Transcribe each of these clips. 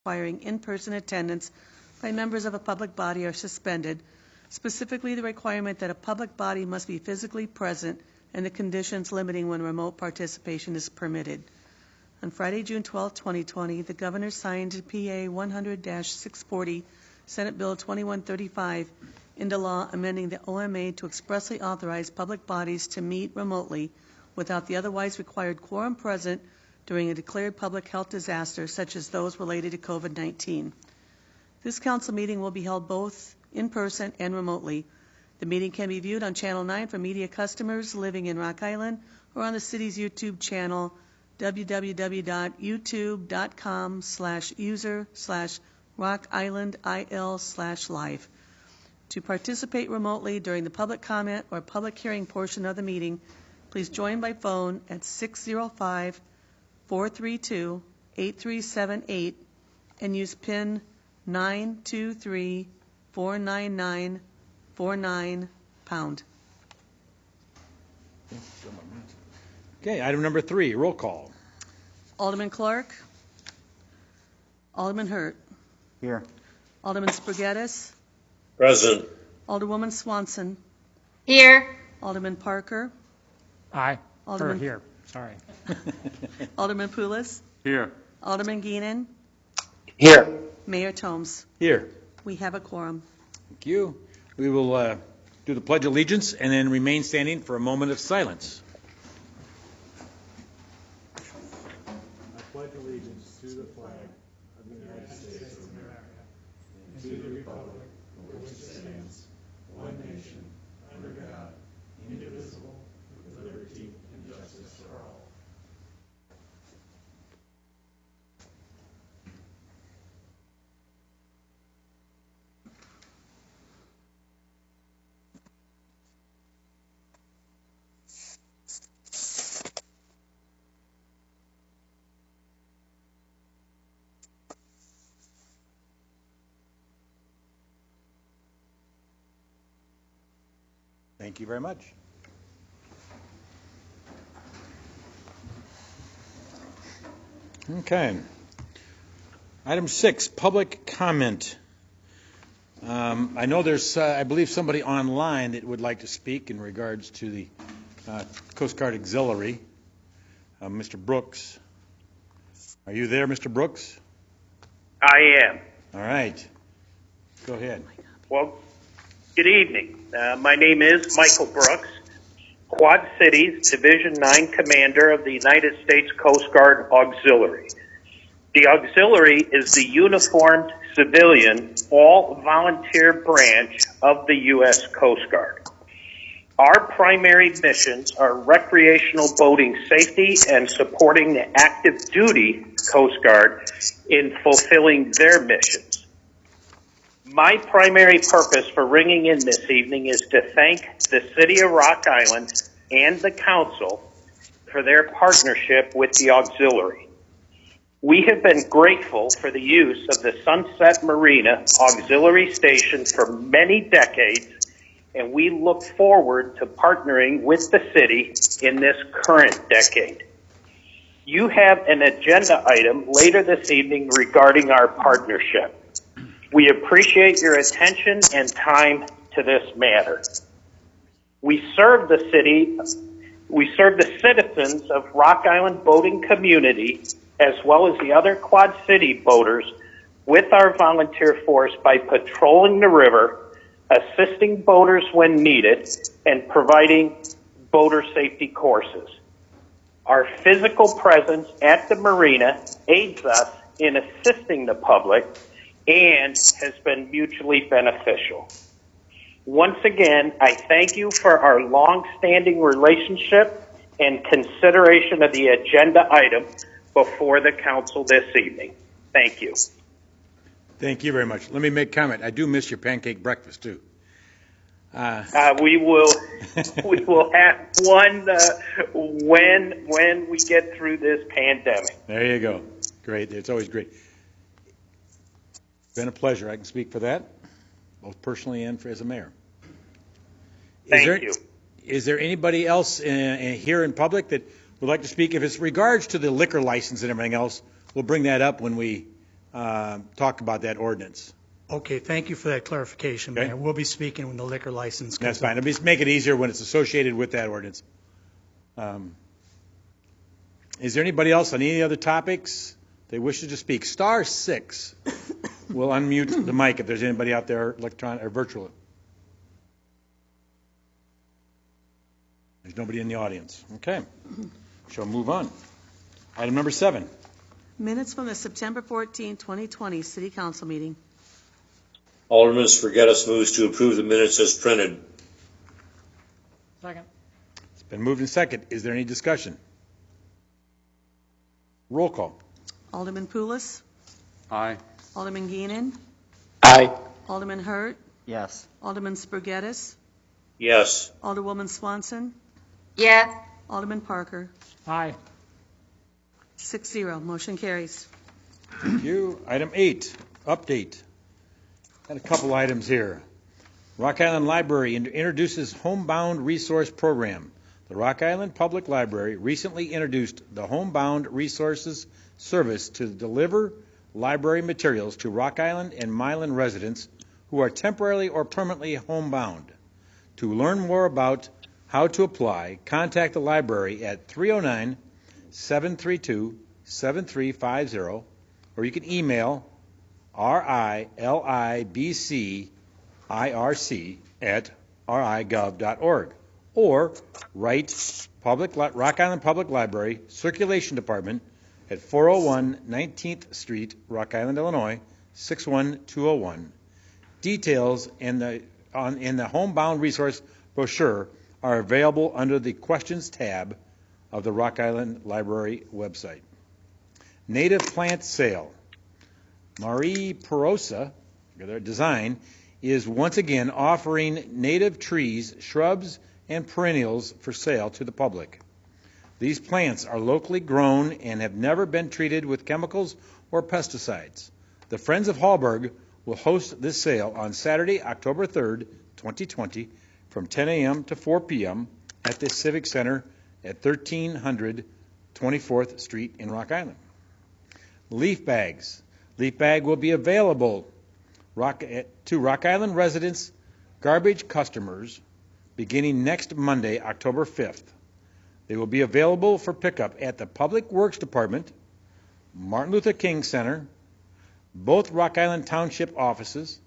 requiring in-person attendance by members of a public body are suspended, specifically the requirement that a public body must be physically present and the conditions limiting when remote participation is permitted. On Friday, June 12, 2020, the Governor signed PA 100-640, Senate Bill 2135, into law amending the OMA to expressly authorize public bodies to meet remotely without the otherwise required quorum present during a declared public health disaster such as those related to COVID-19. This council meeting will be held both in person and remotely. The meeting can be viewed on Channel 9 for media customers living in Rock Island or on the city's YouTube channel, www.youtube.com/user/rockislandil/live. To participate remotely during the public comment or public hearing portion of the meeting, please join by phone at 605-432-8378 and use PIN 923-499-49#. Okay, item number 3, roll call. Alderman Clark. Alderman Hurt. Here. Alderman Spargettis. Present. Alderwoman Swanson. Here. Alderman Parker. Aye. Alderman Here. Sorry. Alderman Poulos. Here. Alderman Geenan. Here. Mayor Tomes. Here. We have a quorum. Thank you. We will do the Pledge of Allegiance and then remain standing for a moment of silence. I pledge allegiance to the flag of the United States of America and to the republic for which it stands, one nation, under God, indivisible, with liberty and justice for all. Thank you very much. Okay. Item 6, public comment. I know there's, I believe, somebody online that would like to speak in regards to the Coast Guard Auxiliary. Mr. Brooks. Are you there, Mr. Brooks? I am. All right. Go ahead. Well, good evening. My name is Michael Brooks, Quad Cities Division 9 Commander of the United States Coast Guard Auxiliary. The Auxiliary is the uniformed civilian, all-volunteer branch of the U.S. Coast Guard. Our primary missions are recreational boating safety and supporting the active duty Coast Guard in fulfilling their missions. My primary purpose for ringing in this evening is to thank the City of Rock Island and the Council for their partnership with the Auxiliary. We have been grateful for the use of the Sunset Marina Auxiliary Station for many decades, and we look forward to partnering with the city in this current decade. You have an agenda item later this evening regarding our partnership. We appreciate your attention and time to this matter. We serve the citizens of Rock Island boating community as well as the other Quad City boaters with our volunteer force by patrolling the river, assisting boaters when needed, and providing boater safety courses. Our physical presence at the marina aids us in assisting the public and has been mutually beneficial. Once again, I thank you for our long-standing relationship and consideration of the agenda item before the council this evening. Thank you. Thank you very much. Let me make a comment. I do miss your pancake breakfast, too. We will have one when we get through this pandemic. There you go. Great. It's always great. It's been a pleasure. I can speak for that, both personally and as a mayor. Thank you. Is there anybody else here in public that would like to speak? If it's regards to the liquor license and everything else, we'll bring that up when we talk about that ordinance. Okay, thank you for that clarification, Okay. Mayor. We'll be speaking when the liquor license comes That's fine. up. It'll make it easier when it's associated with that ordinance. Is there anybody else on any other topics they wish to speak? Star 6 will unmute the mic if there's anybody out there, electronic or virtual. There's nobody in the audience. Okay. Shall move on. Item number 7. Minutes from the September 14, 2020 City Council meeting. Alderman Sforgettis moves to approve the minutes as printed. Second. It's been moved and second. Is there any discussion? Roll call. Alderman Poulos. Aye. Alderman Geenan. Aye. Alderman Hurt. Yes. Alderman Spurgettis. Yes. Alderwoman Swanson. yes, Alderman Parker. Aye. 6-0. Motion carries. Thank you. Item 8, update. Got a couple items here. Rock Island Library introduces Homebound Resource Program. The Rock Island Public Library recently introduced the Homebound Resources Service to deliver library materials to Rock Island and Milan residents who are temporarily or permanently homebound. To learn more about how to apply, contact the library at 309-732-7350, or you can email RILIBCIRC@rigov.org, or write Rock Island Public Library, Circulation Department, at 401 19th Street, Rock Island, Illinois, 61201. Details in the Homebound Resource brochure are available under the Questions tab of the Rock Island Library website. Native Plant Sale. Marie Perosa, their design, is once again offering native trees, shrubs, and perennials for sale to the public. These plants are locally grown and have never been treated with chemicals or pesticides. The Friends of Hallberg will host this sale on Saturday, October 3rd, 2020, from 10 a.m. to 4 p.m. at the Civic Center at 1300 24th Street in Rock Island. Leaf bags. Leaf bag will be available to Rock Island residents, garbage customers, beginning next Monday, October 5th. They will be available for pickup at the Public Works Department, Martin Luther King Center, both Rock Island Township offices,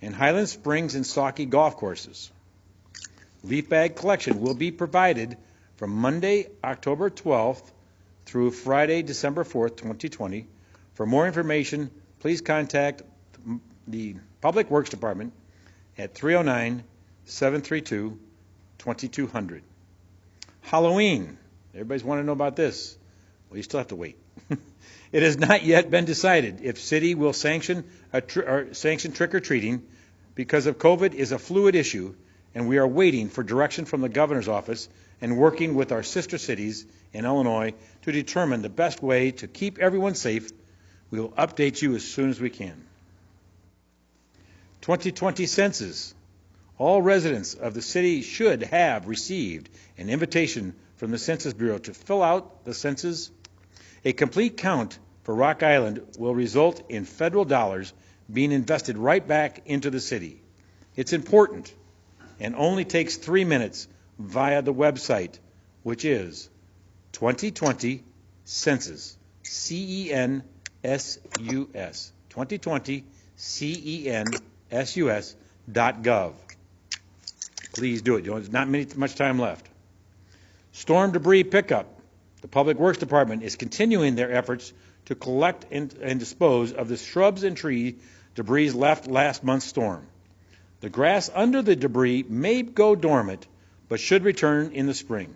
and Highland Springs and Saukey golf courses. Leaf bag collection will be provided from Monday, October 12th through Friday, December 4th, 2020. For more information, please contact the Public Works Department at 309-732-2200. Halloween. Everybody's wanting to know about this. Well, you still have to wait. It has not yet been decided if city will sanction trick-or-treating because of COVID is a fluid issue, and we are waiting for direction from the governor's office and working with our sister cities in Illinois to determine the best way to keep everyone safe. We will update you as soon as we can. 2020 Census. All residents of the city should have received an invitation from the Census Bureau to fill out the census. A complete count for Rock Island will result in federal dollars being invested right back into the city. It's important and only takes 3 minutes via the website, which is 2020 Census, CENSUS, 2020 CENSUS.gov. Please do it. There's not much time left. Storm debris pickup. The Public Works Department is continuing their efforts to collect and dispose of the shrubs and tree debris left last month's storm. The grass under the debris may go dormant, but should return in the spring.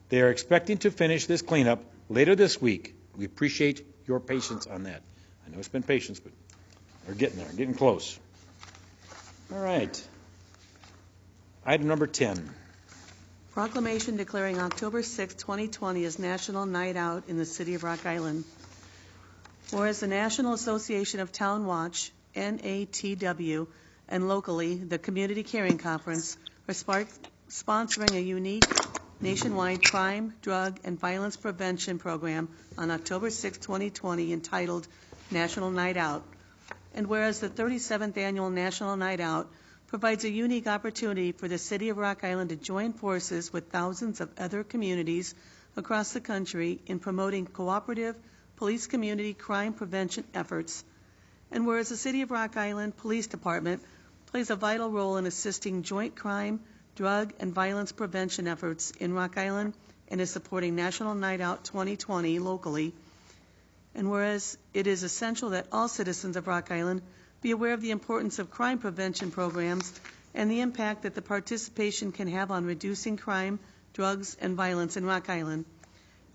They are expecting to finish this cleanup later this week. We appreciate your patience on that. I know it's been patience, but we're getting there, getting close. All right. Item number 10. Proclamation declaring October 6, 2020 as National Night Out in the City of Rock Island. Whereas the National Association of Town Watch, NATW, and locally, the Community Caring Conference, are sponsoring a unique nationwide crime, drug, and violence prevention program on October 6, 2020, entitled National Night Out. And whereas the 37th Annual National Night Out provides a unique opportunity for the City of Rock Island to join forces with thousands of other communities across the country in promoting cooperative police community crime prevention efforts. And whereas the City of Rock Island Police Department plays a vital role in assisting joint crime, drug, and violence prevention efforts in Rock Island and is supporting National Night Out 2020 locally. And whereas it is essential that all citizens of Rock Island be aware of the importance of crime prevention programs and the impact that the participation can have on reducing crime, drugs, and violence in Rock Island.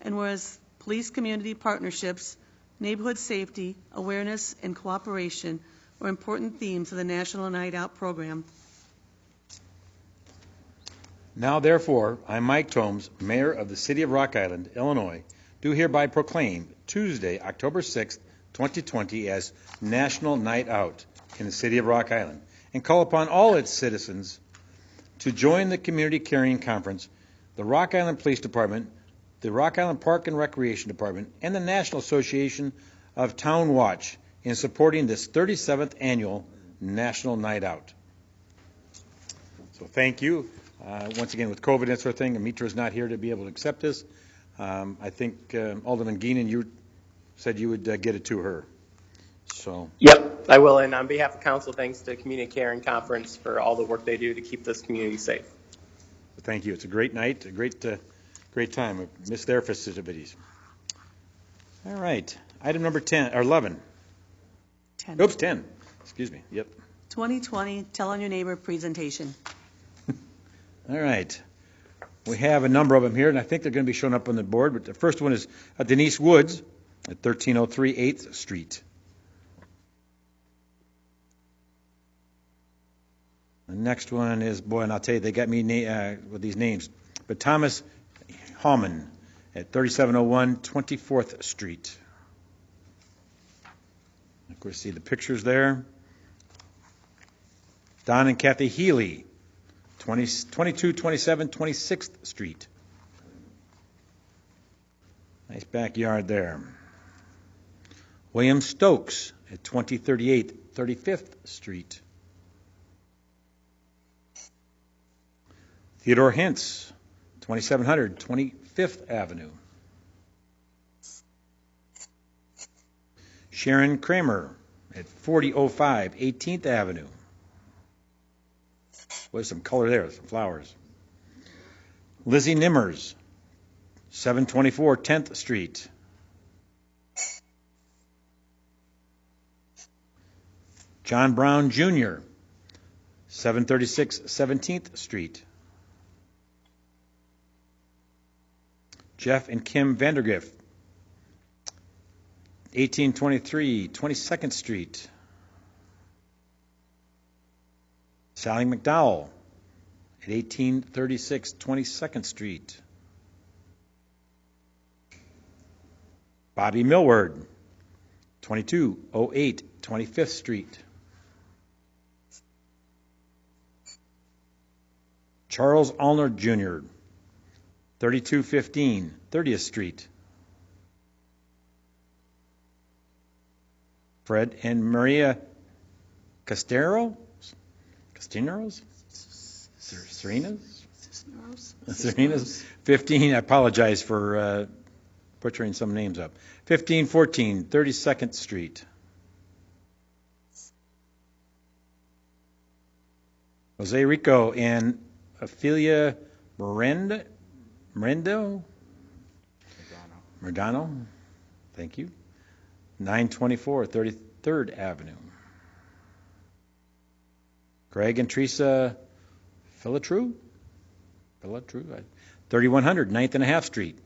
And whereas police community partnerships, neighborhood safety, awareness, and cooperation are important themes of the National Night Out program. Now, therefore, I, Mike Tomes, Mayor of the City of Rock Island, Illinois, do hereby proclaim Tuesday, October 6th, 2020 as National Night Out in the City of Rock Island, and call upon all its citizens to join the Community Carrying Conference, the Rock Island Police Department, the Rock Island Park and Recreation Department, and the National Association of Town Watch in supporting this 37th Annual National Night Out. So thank you. Once again, with COVID and that sort of thing, Amitra's not here to be able to accept this. I think Alderman Geenan, you said you would get it to her. So. Yep, I will. And on behalf of council, thanks to Community Caring Conference for all the work they do to keep this community safe. Thank you. It's a great night, a great time. I missed their festivities. All right. Item number 10 or 11. 10. Oops, 10. Excuse me. Yep. 2020 Tell on Your Neighbor presentation. All right. We have a number of them here, and I think they're going to be shown up on the board. But the first one is Denise Woods at 1303 8th Street. The next one is, boy, and I'll tell you, they got me with these names. But Thomas Hallman at 3701 24th Street. Of course, see the pictures there. Don and Kathy Healy, 2227 26th Street. Nice backyard there. William Stokes at 2038 35th Street. Theodore Hintz, 2700 25th Avenue. Sharon Kramer at 4005 18th Avenue. There's some color there, some flowers. Lizzie Nimmers, 724 10th Street. John Brown Jr., 736 17th Street. Jeff and Kim Vandergriff, 1823 22nd Street. Sally McDowell at 1836 22nd Street. Bobby Millward, 2208 25th Street. Charles Allner Jr., 3215 30th Street. Fred and Maria Casteros? Serena's? 15, I apologize for butchering some names up. 1514 32nd Street. Jose Rico and Ophelia Merendo? Merdano. Thank you. 924 33rd Avenue. Greg and Teresa Filatru, 3100 9th and a half Street.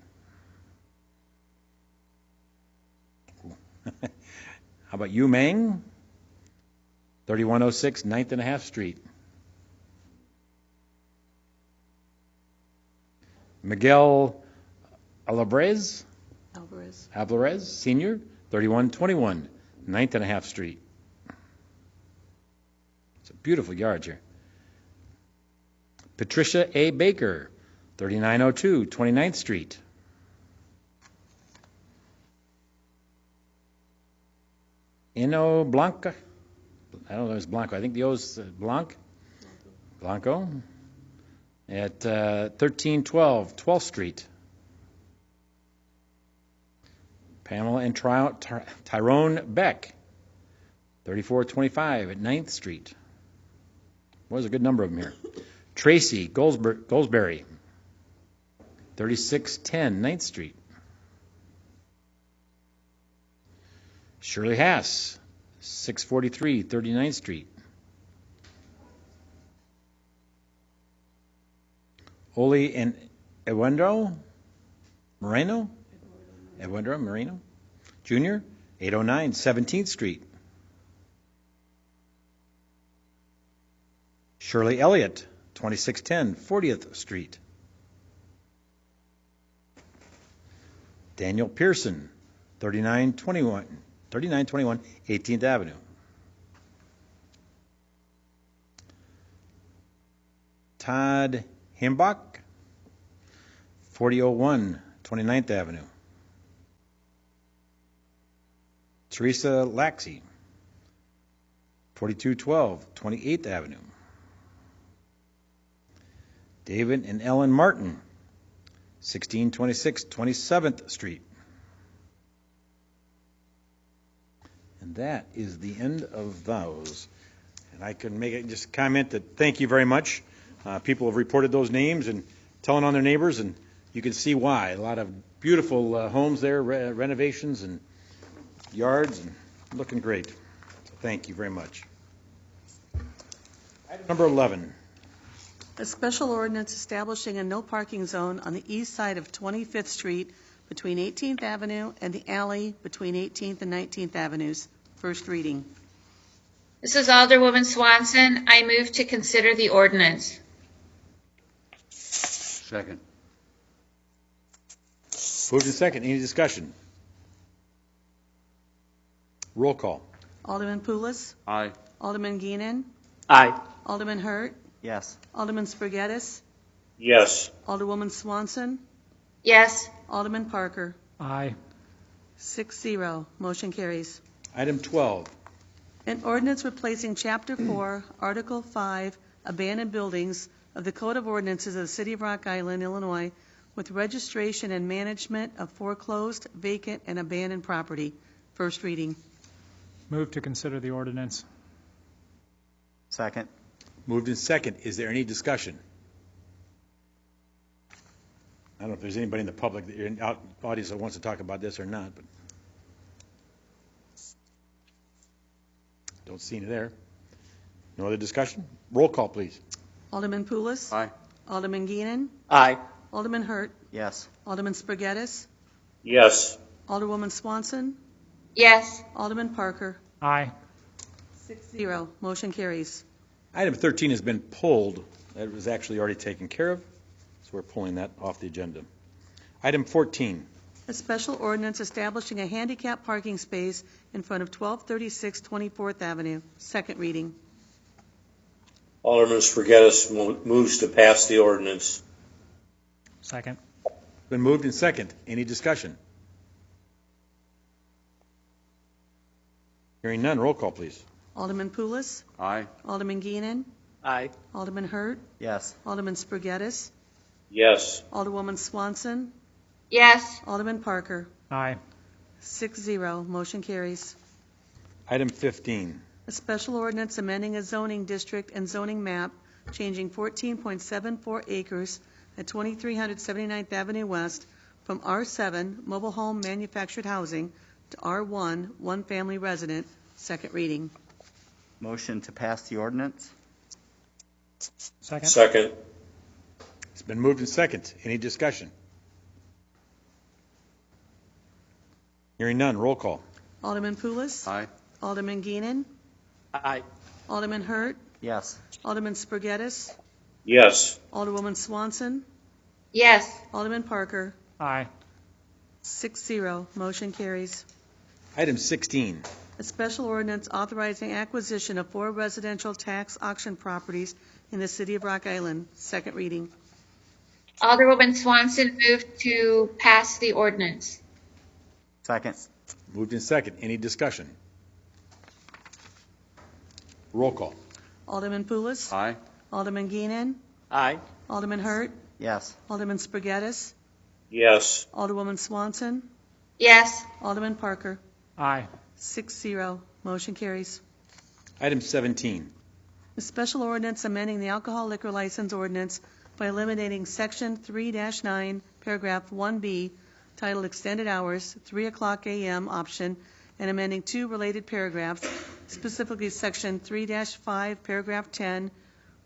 How about Yu Meng? 3106 9th and a half Street. Miguel Alvarez, Senior, 3121 9th and a half Street. It's a beautiful yard here. Patricia A. Baker, 3902 29th Street. Eno Blanca. I don't know if it's Blanco. I think the O's Blanco. At 1312 12th Street. Pamela and Tyrone Beck, 3425 at 9th Street. Well, there's a good number of them here. Tracy Goldsberry, 3610 9th Street. Shirley Haas, 643 39th Street. Oli and Eduardo Moreno, Jr., 809 17th Street. Shirley Elliott, 2610 40th Street. Daniel Pearson, 3921 18th Avenue. Todd Himbach, 4001 29th Avenue. Teresa Laxey, 4212 28th Avenue. David and Ellen Martin, 1626 27th Street. And that is the end of those. And I can make it just comment that thank you very much. People have reported those names and telling on their neighbors, and you can see why. A lot of beautiful homes there, renovations and yards, and looking great. So thank you very much. Item number 11. A special ordinance establishing a no parking zone on the east side of 25th Street between 18th Avenue and the alley between 18th and 19th Avenues. First reading. This is Alderwoman Swanson. I move to consider the ordinance. Second. Moved and second. Any discussion? Roll call. Alderman Poulos. Aye. Alderman Geenan. Aye. Alderman Hurt. Yes. Alderman Spargettis. Yes. Alderwoman Swanson. Yes. Alderman Parker. Aye. 6-0. Motion carries. Item 12. An ordinance replacing Chapter 4, Article 5, Abandoned Buildings of the Code of Ordinances of the City of Rock Island, Illinois, with registration and management of foreclosed, vacant, and abandoned property. First reading. Move to consider the ordinance. Second. Moved and second. Is there any discussion? I don't know if there's anybody in the public, audience that wants to talk about this or not, but don't see any there. No other discussion? Roll call, please. Alderman Poulos. Aye. Alderman Geenan. Aye. Alderman Hurt. Yes. Alderman Spargettis. Yes. Alderwoman Swanson. Yes. Alderman Parker. Aye. 6-0. Motion carries. Item 13 has been pulled. That was actually already taken care of, so we're pulling that off the agenda. Item 14. A special ordinance establishing a handicap parking space in front of 1236 24th Avenue. Second reading. Alderman Spargettis moves to pass the ordinance. Second. Been moved and second. Any discussion? Hearing none. Roll call, please. Alderman Poulos. Aye. Alderman Geenan. Aye. Alderman Hurt. Yes. Alderman Spargettis. Yes. Alderwoman Swanson. Yes. Alderman Parker. Aye. 6-0. Motion carries. Item 15. A special ordinance amending a zoning district and zoning map, changing 14.74 acres at 2379th Avenue West from R7, mobile home manufactured housing, to R1, one family resident. Second reading. Motion to pass the ordinance? Second. Second. It's been moved and second. Any discussion? Hearing none. Roll call. Alderman Poulos. Aye. Alderman Geenan. Aye. Alderman Hurt. Yes. Alderman Spargettis. Yes. Alderwoman Swanson. Yes. Alderman Parker. Aye. 6-0. Motion carries. Item 16. A special ordinance authorizing acquisition of 4 residential tax auction properties in the city of Rock Island. Second reading. Alderwoman Swanson moved to pass the ordinance. Second. Moved and second. Any discussion? Roll call. Alderman Poulos. Aye. Alderman Geenan. Aye. Alderman Hurt. Yes. Alderman Spargettis. Yes. Alderwoman Swanson. Yes. Alderman Parker. Aye. 6-0. Motion carries. Item 17. A special ordinance amending the alcohol liquor license ordinance by eliminating Section 3-9, Paragraph 1B, titled Extended Hours, 3 o'clock a.m. option, and amending 2 related paragraphs, specifically Section 3-5, Paragraph 10,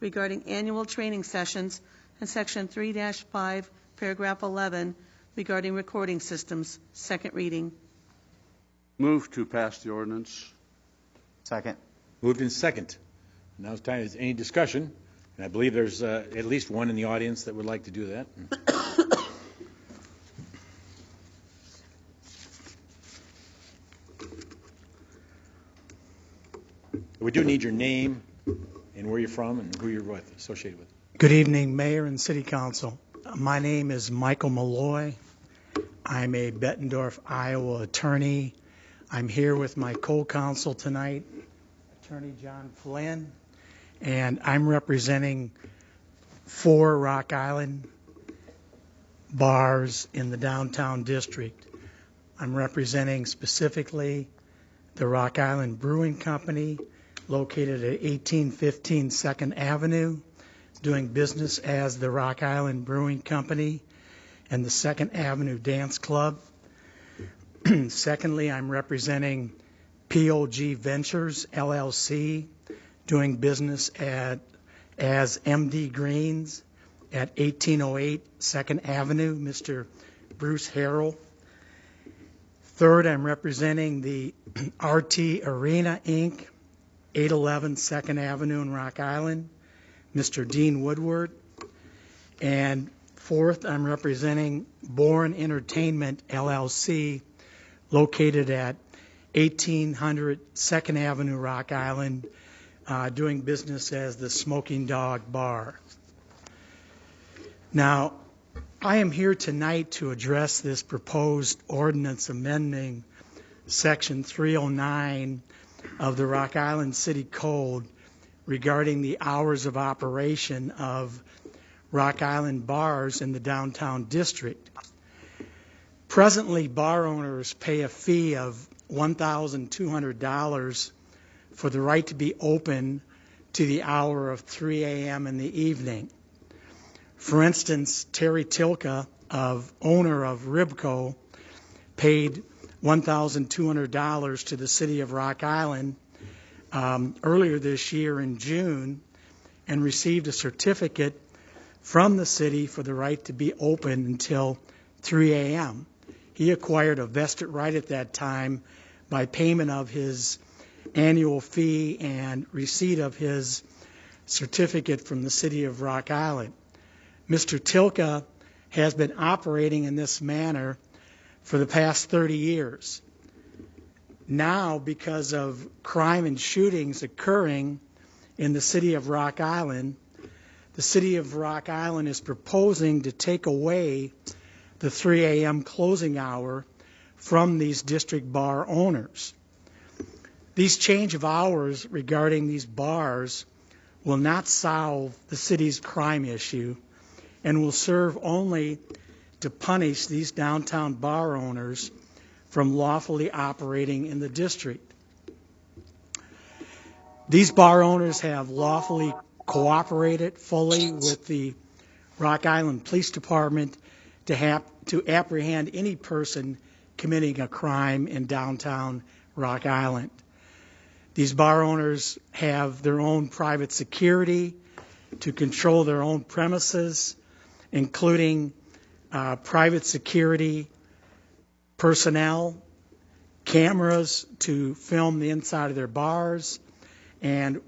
regarding annual training sessions, and Section 3-5, Paragraph 11, regarding recording systems. Second reading. Move to pass the ordinance. Second. Moved in second. Now it's time. Is any discussion? And I believe there's at least one in the audience that would like to do that. We do need your name and where you're from and who you're with, associated with. Good evening, Mayor and City Council. My name is Michael Malloy. I'm a Bettendorf, Iowa attorney. I'm here with my co-counsel tonight, Attorney John Flynn, and I'm representing 4 Rock Island bars in the downtown district. I'm representing specifically the Rock Island Brewing Company, located at 1815 2nd Avenue, doing business as the Rock Island Brewing Company and the 2nd Avenue Dance Club. Secondly, I'm representing POG Ventures, LLC, doing business as MD Greens at 1808 2nd Avenue, Mr. Bruce Harrell. Third, I'm representing the RT Arena, Inc., 811 2nd Avenue in Rock Island, Mr. Dean Woodward. And fourth, I'm representing Bourne Entertainment, LLC, located at 1800 2nd Avenue, Rock Island, doing business as the Smoking Dog Bar. Now, I am here tonight to address this proposed ordinance amending Section 309 of the Rock Island City Code regarding the hours of operation of Rock Island bars in the downtown district. Presently, bar owners pay a fee of $1,200 for the right to be open to the hour of 3 a.m. in the evening. For instance, Terry Tilka, owner of Ribco, paid $1,200 to the city of Rock Island earlier this year in June and received a certificate from the city for the right to be open until 3 a.m. He acquired a vested right at that time by payment of his annual fee and receipt of his certificate from the city of Rock Island. Mr. Tilka has been operating in this manner for the past 30 years. Now, because of crime and shootings occurring in the city of Rock Island, the city of Rock Island is proposing to take away the 3 a.m. closing hour from these district bar owners. These change of hours regarding these bars will not solve the city's crime issue and will serve only to punish these downtown bar owners from lawfully operating in the district. These bar owners have lawfully cooperated fully with the Rock Island Police Department to apprehend any person committing a crime in downtown Rock Island. These bar owners have their own private security to control their own premises, including private security personnel, cameras to film the inside of their bars, and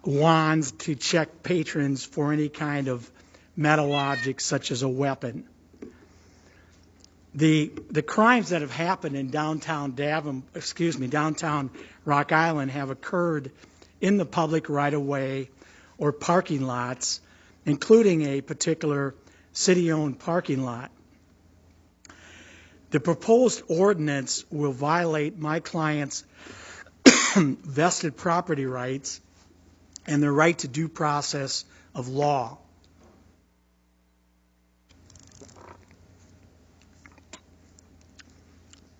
wands to check patrons for any kind of metal objects such as a weapon. The crimes that have happened in downtown Rock Island have occurred in the public right-of-way or parking lots, including a particular city-owned parking lot. The proposed ordinance will violate my client's vested property rights and the right to due process of law.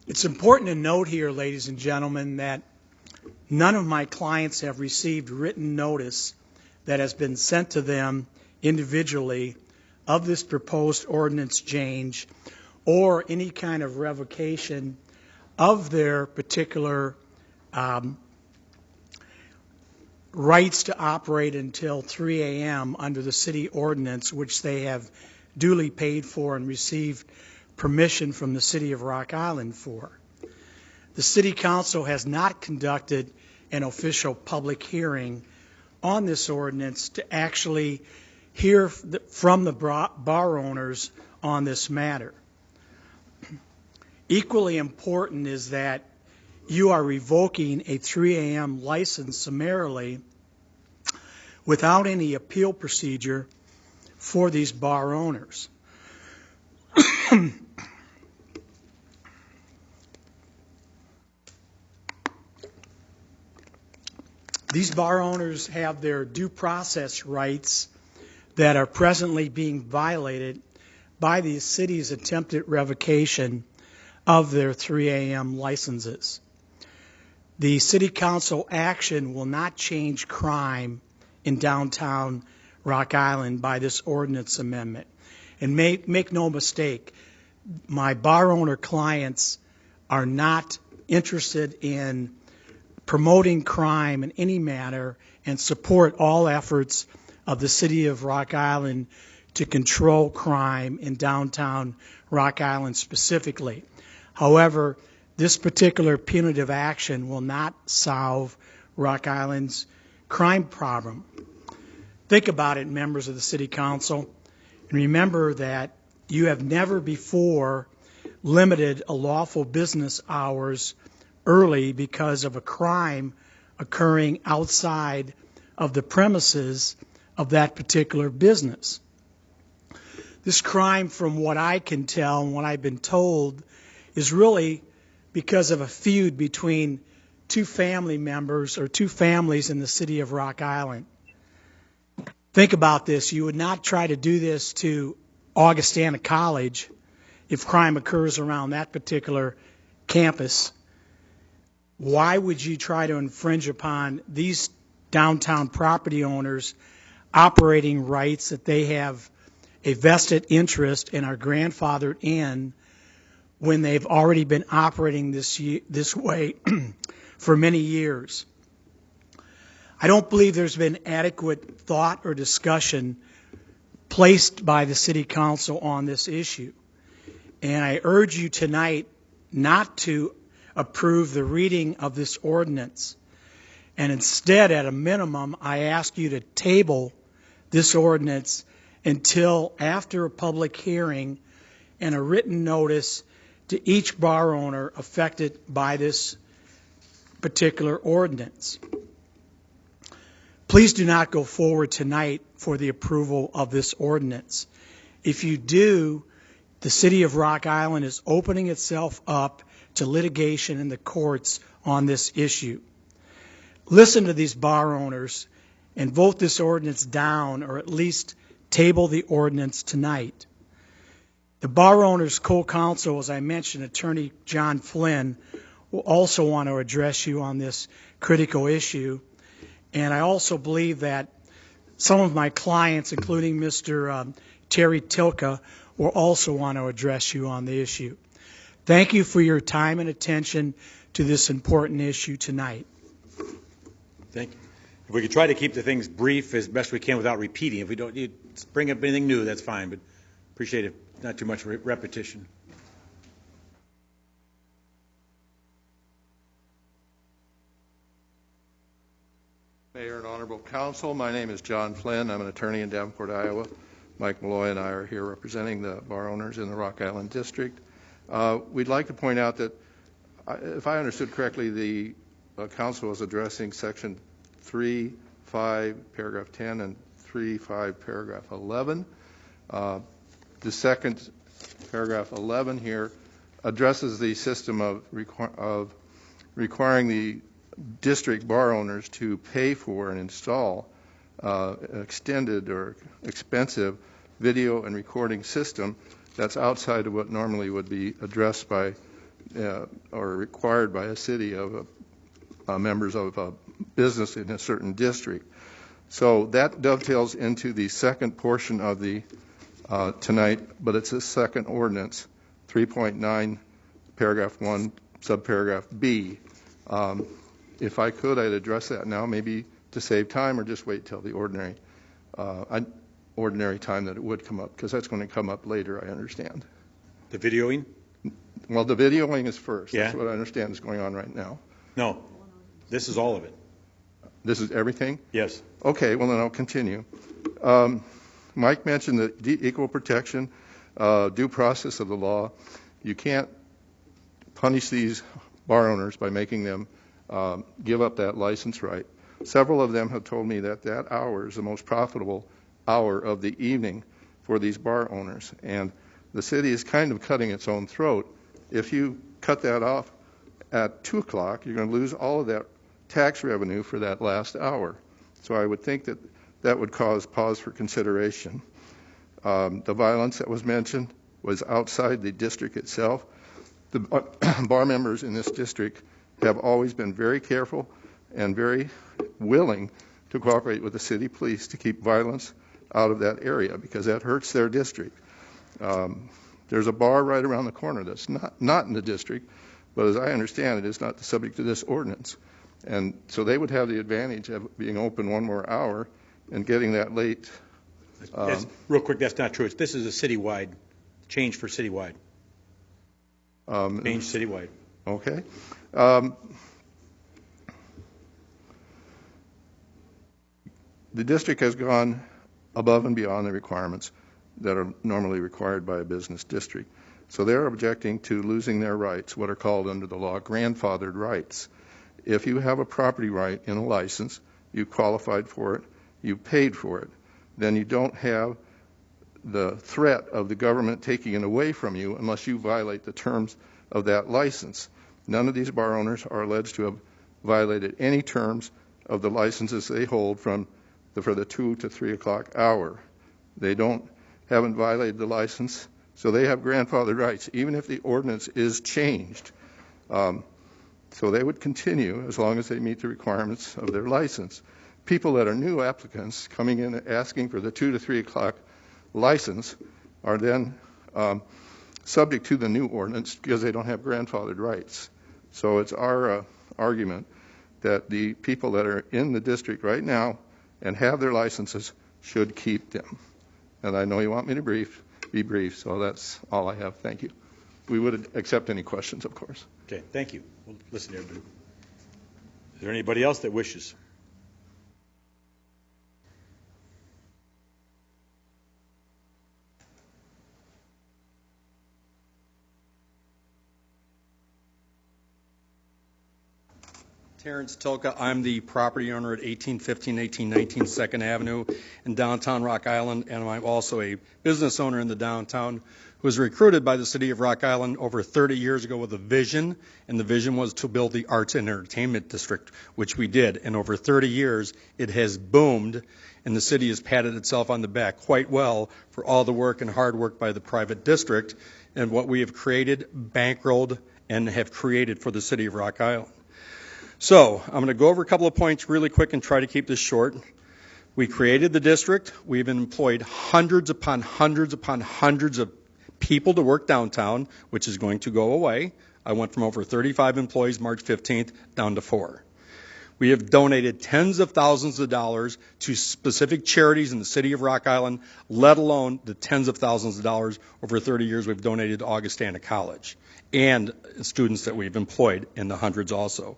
It's important to note here, ladies and gentlemen, that none of my clients have received written notice that has been sent to them individually of this proposed ordinance change or any kind of revocation of their particular rights to operate until 3 a.m. under the city ordinance, which they have duly paid for and received permission from the city of Rock Island for. The city council has not conducted an official public hearing on this ordinance to actually hear from the bar owners on this matter. Equally important is that you are revoking a 3 a.m. license summarily without any appeal procedure for these bar owners. These bar owners have their due process rights that are presently being violated by the city's attempted revocation of their 3 a.m. licenses. The city council action will not change crime in downtown Rock Island by this ordinance amendment. And make no mistake, my bar owner clients are not interested in promoting crime in any manner and support all efforts of the city of Rock Island to control crime in downtown Rock Island specifically. However, this particular punitive action will not solve Rock Island's crime problem. Think about it, members of the City Council, and remember that you have never before limited a lawful business hours early because of a crime occurring outside of the premises of that particular business. This crime, from what I can tell and what I've been told, is really because of a feud between two family members or two families in the city of Rock Island. Think about this. You would not try to do this to Augustana College if crime occurs around that particular campus. Why would you try to infringe upon these downtown property owners' operating rights that they have a vested interest and are grandfathered in when they've already been operating this way for many years? I don't believe there's been adequate thought or discussion placed by the City Council on this issue. And I urge you tonight not to approve the reading of this ordinance. And instead, at a minimum, I ask you to table this ordinance until after a public hearing and a written notice to each bar owner affected by this particular ordinance. Please do not go forward tonight for the approval of this ordinance. If you do, the City of Rock Island is opening itself up to litigation in the courts on this issue. Listen to these bar owners and vote this ordinance down, or at least table the ordinance tonight. The bar owners' co-counsel, as I mentioned, Attorney John Flynn, will also want to address you on this critical issue. And I also believe that some of my clients, including Mr. Terry Tilka, will also want to address you on the issue. Thank you for your time and attention to this important issue tonight. Thank you. If we could try to keep the things brief as best we can without repeating. If we don't need to bring up anything new, that's fine, but appreciate it. Not too much repetition. Mayor and Honorable Council, my name is John Flynn. I'm an attorney in Davenport, Iowa. Mike Malloy and I are here representing the bar owners in the Rock Island District. We'd like to point out that, if I understood correctly, the council was addressing section 3.5, paragraph 10, and 3.5, paragraph 11. The second paragraph 11 here addresses the system of requiring the district bar owners to pay for and install extended or expensive video and recording system that's outside of what normally would be addressed by or required by a city of members of a business in a certain district. So that dovetails into the second portion of the tonight, but it's a second ordinance, 3.9, paragraph 1, subparagraph B. If I could, I'd address that now, maybe to save time, or just wait till the ordinary time that it would come up, because that's going to come up later, I understand. The videoing? Well, the videoing is first. Yeah. That's what I understand is going on right now. No, this is all of it. This is everything? Yes. Okay, well, then I'll continue. Mike mentioned the equal protection, due process of the law. You can't punish these bar owners by making them give up that license right. Several of them have told me that that hour is the most profitable hour of the evening for these bar owners. And the city is kind of cutting its own throat. If you cut that off at 2 o'clock, you're going to lose all of that tax revenue for that last hour. So I would think that that would cause pause for consideration. The violence that was mentioned was outside the district itself. The bar members in this district have always been very careful and very willing to cooperate with the city police to keep violence out of that area, because that hurts their district. There's a bar right around the corner that's not in the district, but as I understand it, is not the subject of this ordinance. And so they would have the advantage of being open one more hour and getting that late. Real quick, that's not true. This is a citywide change for citywide. Change citywide. Okay. The district has gone above and beyond the requirements that are normally required by a business district. So they're objecting to losing their rights, what are called under the law grandfathered rights. If you have a property right in a license, you qualified for it, you paid for it, then you don't have the threat of the government taking it away from you unless you violate the terms of that license. None of these bar owners are alleged to have violated any terms of the licenses they hold for the 2 to 3 o'clock hour. They haven't violated the license, so they have grandfathered rights, even if the ordinance is changed. So they would continue as long as they meet the requirements of their license. People that are new applicants coming in and asking for the 2 to 3 o'clock license are then subject to the new ordinance because they don't have grandfathered rights. So it's our argument that the people that are in the district right now and have their licenses should keep them. And I know you want me to be brief, so that's all I have. Thank you. We would accept any questions, of course. Okay, thank you. We'll listen to everybody. Is there anybody else that wishes? Terrence Tilka. I'm the property owner at 1815, 1819 2nd Avenue in downtown Rock Island, and I'm also a business owner in the downtown who was recruited by the city of Rock Island over 30 years ago with a vision, and the vision was to build the arts and entertainment district, which we did. And over 30 years, it has boomed, and the city has patted itself on the back quite well for all the work and hard work by the private district and what we have created, bankrolled, and have created for the city of Rock Island. So I'm going to go over a couple of points really quick and try to keep this short. We created the district. We've employed hundreds upon hundreds upon hundreds of people to work downtown, which is going to go away. I went from over 35 employees March 15th down to 4. We have donated tens of thousands of dollars to specific charities in the city of Rock Island, let alone the tens of thousands of dollars over 30 years we've donated to Augustana College and students that we've employed in the hundreds also.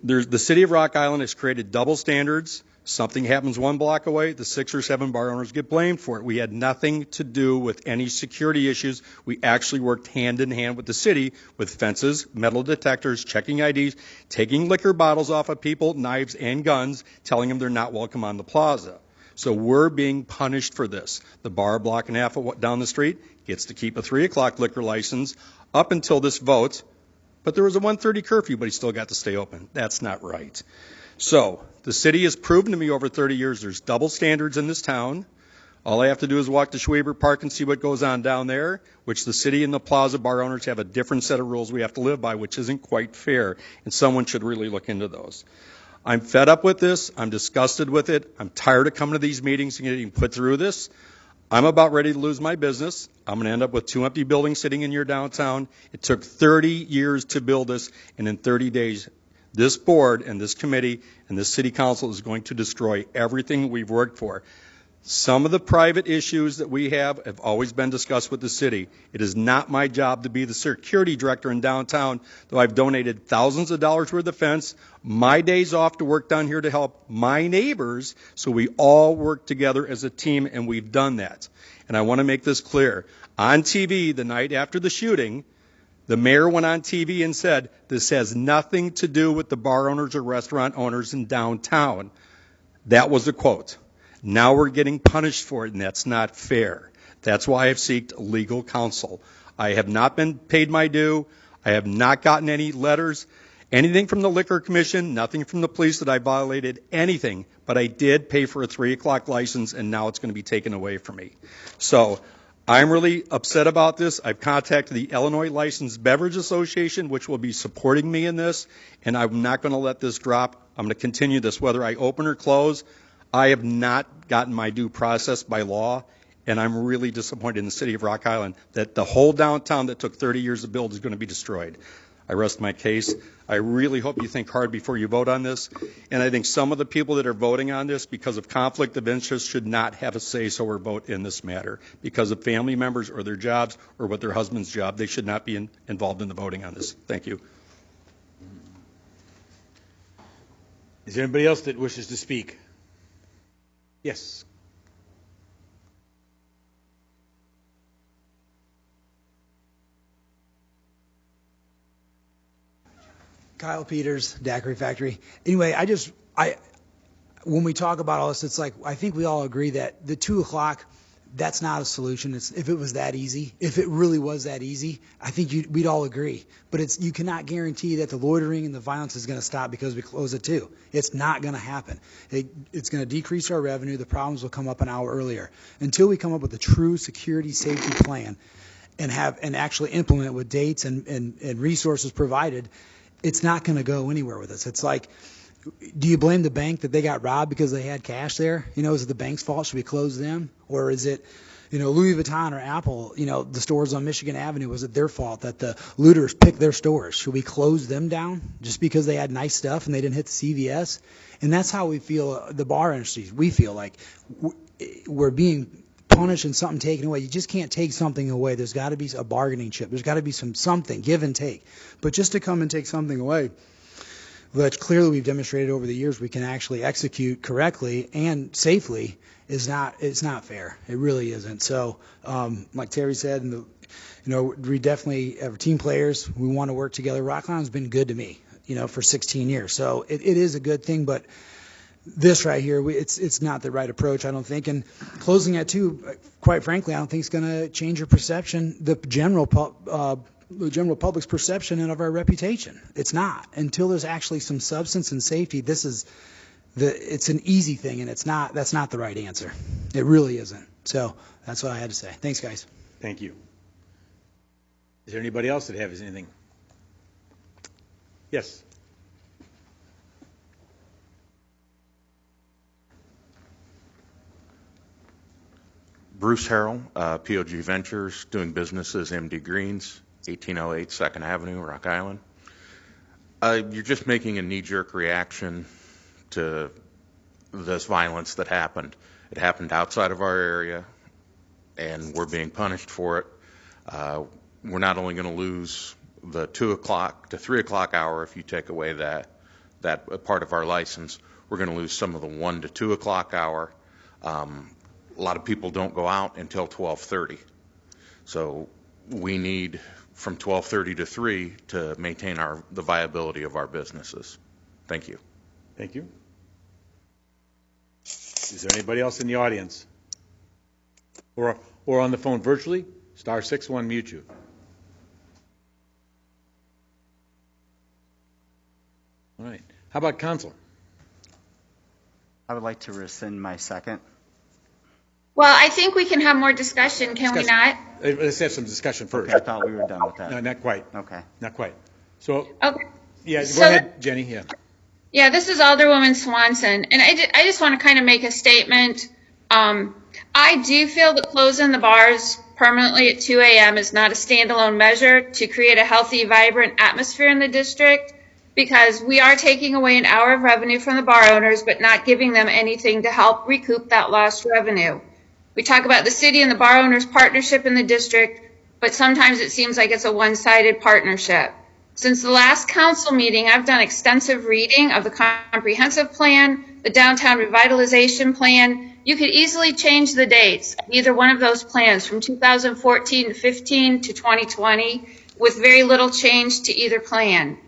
The city of Rock Island has created double standards. Something happens one block away, the 6 or 7 bar owners get blamed for it. We had nothing to do with any security issues. We actually worked hand in hand with the city with fences, metal detectors, checking IDs, taking liquor bottles off of people, knives and guns, telling them they're not welcome on the plaza. So we're being punished for this. The bar a block and a half down the street gets to keep a 3 o'clock liquor license up until this vote But there was a 1:30 curfew, but he still got to stay open. That's not right. So the city has proven to me over 30 years there's double standards in this town. All I have to do is walk to Schwaber Park and see what goes on down there, which the city and the plaza bar owners have a different set of rules we have to live by, which isn't quite fair, and someone should really look into those. I'm fed up with this. I'm disgusted with it. I'm tired of coming to these meetings and getting put through this. I'm about ready to lose my business. I'm going to end up with 2 empty buildings sitting in your downtown. It took 30 years to build this, and in 30 days, this board and this committee and this city council is going to destroy everything we've worked for. Some of the private issues that we have always been discussed with the city. It is not my job to be the security director in downtown, though I've donated thousands of dollars worth of fence, my days off to work down here to help my neighbors, so we all work together as a team, and we've done that. And I want to make this clear. On TV, the night after the shooting, the mayor went on TV and said, this has nothing to do with the bar owners or restaurant owners in downtown. That was a quote. Now we're getting punished for it, and that's not fair. That's why I've sought legal counsel. I have not been paid my due. I have not gotten any letters, anything from the Liquor Commission, nothing from the police that I violated anything, but I did pay for a 3 o'clock license, and now it's going to be taken away from me. So I'm really upset about this. I've contacted the Illinois Licensed Beverage Association, which will be supporting me in this, and I'm not going to let this drop. I'm going to continue this, whether I open or close. I have not gotten my due process by law, and I'm really disappointed in the city of Rock Island that the whole downtown that took 30 years to build is going to be destroyed. I rest my case. I really hope you think hard before you vote on this, and I think some of the people that are voting on this because of conflict of interest should not have a say-so or vote in this matter. Because of family members or their jobs or what their husband's job, they should not be involved in the voting on this. Thank you. Is there anybody else that wishes to speak? Yes. Kyle Peters, Daiquiri Factory. Anyway, when we talk about all this, it's like, I think we all agree that the 2 o'clock, that's not a solution. If it was that easy, if it really was that easy, I think we'd all agree. But you cannot guarantee that the loitering and the violence is going to stop because we close at 2. It's not going to happen. It's going to decrease our revenue. The problems will come up an hour earlier. Until we come up with a true security safety plan and actually implement it with dates and resources provided, it's not going to go anywhere with us. It's like, do you blame the bank that they got robbed because they had cash there? Is it the bank's fault? Should we close them? Or is it, Louis Vuitton or Apple, the stores on Michigan Avenue, was it their fault that the looters picked their stores? Should we close them down just because they had nice stuff and they didn't hit the CVS? And that's how we feel, the bar industry. We feel like we're being punished and something taken away. You just can't take something away. There's got to be a bargaining chip. There's got to be something, give and take. But just to come and take something away, which clearly we've demonstrated over the years we can actually execute correctly and safely, it's not fair. It really isn't. So, like Terry said, we definitely are team players. We want to work together. Rock Island's been good to me, for 16 years. So it is a good thing, but this right here, it's not the right approach, I don't think. And closing at 2, quite frankly, I don't think it's going to change your perception, the general public's perception of our reputation. It's not. Until there's actually some substance and safety, it's an easy thing, and that's not the right answer. It really isn't. So that's what I had to say. Thanks, guys. Thank you. Is there anybody else that has anything? Yes. Bruce Harrell, POG Ventures, doing business as MD Greens, 1808 2nd Avenue, Rock Island. You're just making a knee-jerk reaction to this violence that happened. It happened outside of our area, and we're being punished for it. We're not only going to lose the 2 o'clock to 3 o'clock hour if you take away that part of our license. We're going to lose some of the 1 to 2 o'clock hour. A lot of people don't go out until 12:30. So we need from 12:30 to 3 to maintain the viability of our businesses. Thank you. Thank you. Is there anybody else in the audience? Or on the phone virtually? *6 will unmute you. How about council? I would like to rescind my second. Well, I think we can have more discussion, can we not? Let's have some discussion first. Okay, I thought we were done with that. No, not quite. Okay. Not quite. So, Okay. yeah, So- go ahead, Jenny, yeah. Yeah, this is Alderwoman Swanson, and I just want to kind of make a statement. I do feel that closing the bars permanently at 2 a.m. is not a standalone measure to create a healthy, vibrant atmosphere in the district, because we are taking away an hour of revenue from the bar owners, but not giving them anything to help recoup that lost revenue. We talk about the city and the bar owners' partnership in the district, but sometimes it seems like it's a one-sided partnership. Since the last council meeting, I've done extensive reading of the comprehensive plan, the downtown revitalization plan. You could easily change the dates of either one of those plans from 2014 to 15 to 2020 with very little change to either plan.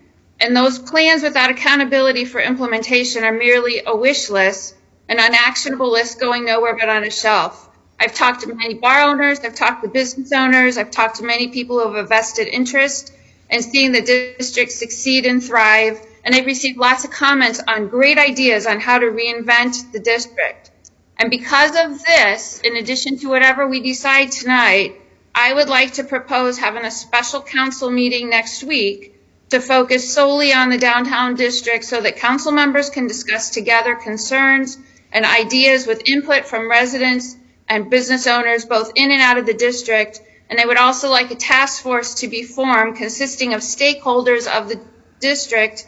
And those plans without accountability for implementation are merely a wish list, an unactionable list going nowhere but on a shelf. I've talked to many bar owners, I've talked to business owners, I've talked to many people who have a vested interest in seeing the district succeed and thrive, and I've received lots of comments on great ideas on how to reinvent the district. And because of this, in addition to whatever we decide tonight, I would like to propose having a special council meeting next week to focus solely on the downtown district so that council members can discuss together concerns and ideas with input from residents and business owners both in and out of the district. And I would also like a task force to be formed consisting of stakeholders of the district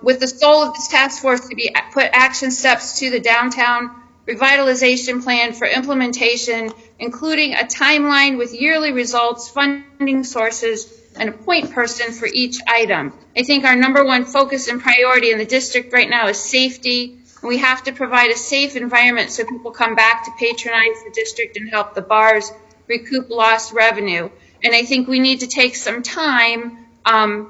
with the goal of this task force to be put action steps to the downtown revitalization plan for implementation, including a timeline with yearly results, funding sources, and a point person for each item. I think our number one focus and priority in the district right now is safety. We have to provide a safe environment so people come back to patronize the district and help the bars recoup lost revenue. And I think we need to take some time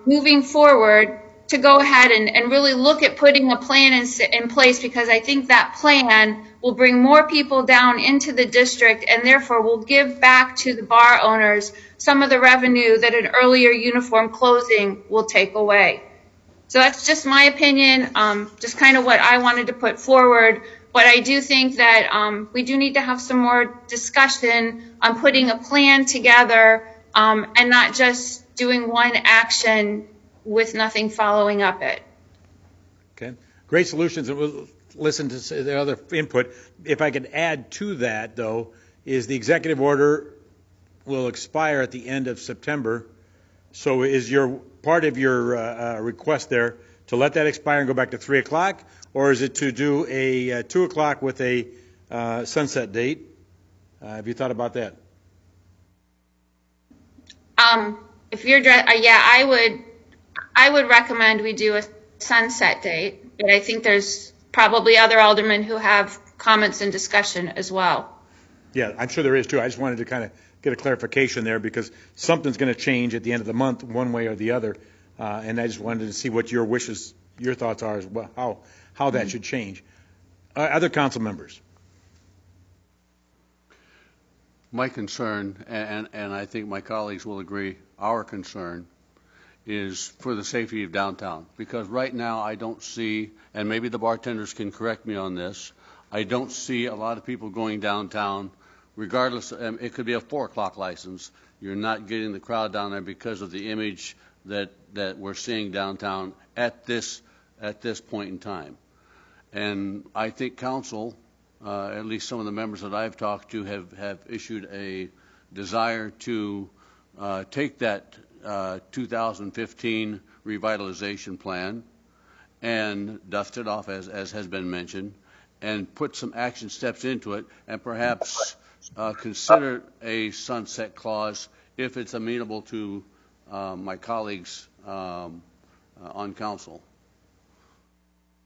moving forward to go ahead and really look at putting a plan in place, because I think that plan will bring more people down into the district and therefore will give back to the bar owners some of the revenue that an earlier uniform closing will take away. So that's just my opinion, just kind of what I wanted to put forward. But I do think that we do need to have some more discussion on putting a plan together and not just doing one action with nothing following up it. Okay, great solutions, and we'll listen to the other input. If I could add to that, though, is the executive order will expire at the end of September. So is your part of your request there to let that expire and go back to 3 o'clock, or is it to do a 2 o'clock with a sunset date? Have you thought about that? If you're, I would recommend we do a sunset date, but I think there's probably other aldermen who have comments and discussion as well. Yeah, I'm sure there is too. I just wanted to kind of get a clarification there, because something's going to change at the end of the month one way or the other, and I just wanted to see what your wishes, your thoughts are as well, how that should change. Other council members? My concern, and I think my colleagues will agree, our concern is for the safety of downtown. Because right now I don't see, and maybe the bartenders can correct me on this, I don't see a lot of people going downtown, regardless, it could be a 4 o'clock license. You're not getting the crowd down there because of the image that we're seeing downtown at this point in time. And I think council, at least some of the members that I've talked to, have issued a desire to take that 2015 revitalization plan and dust it off, as has been mentioned, and put some action steps into it, and perhaps consider a sunset clause if it's amenable to my colleagues on council.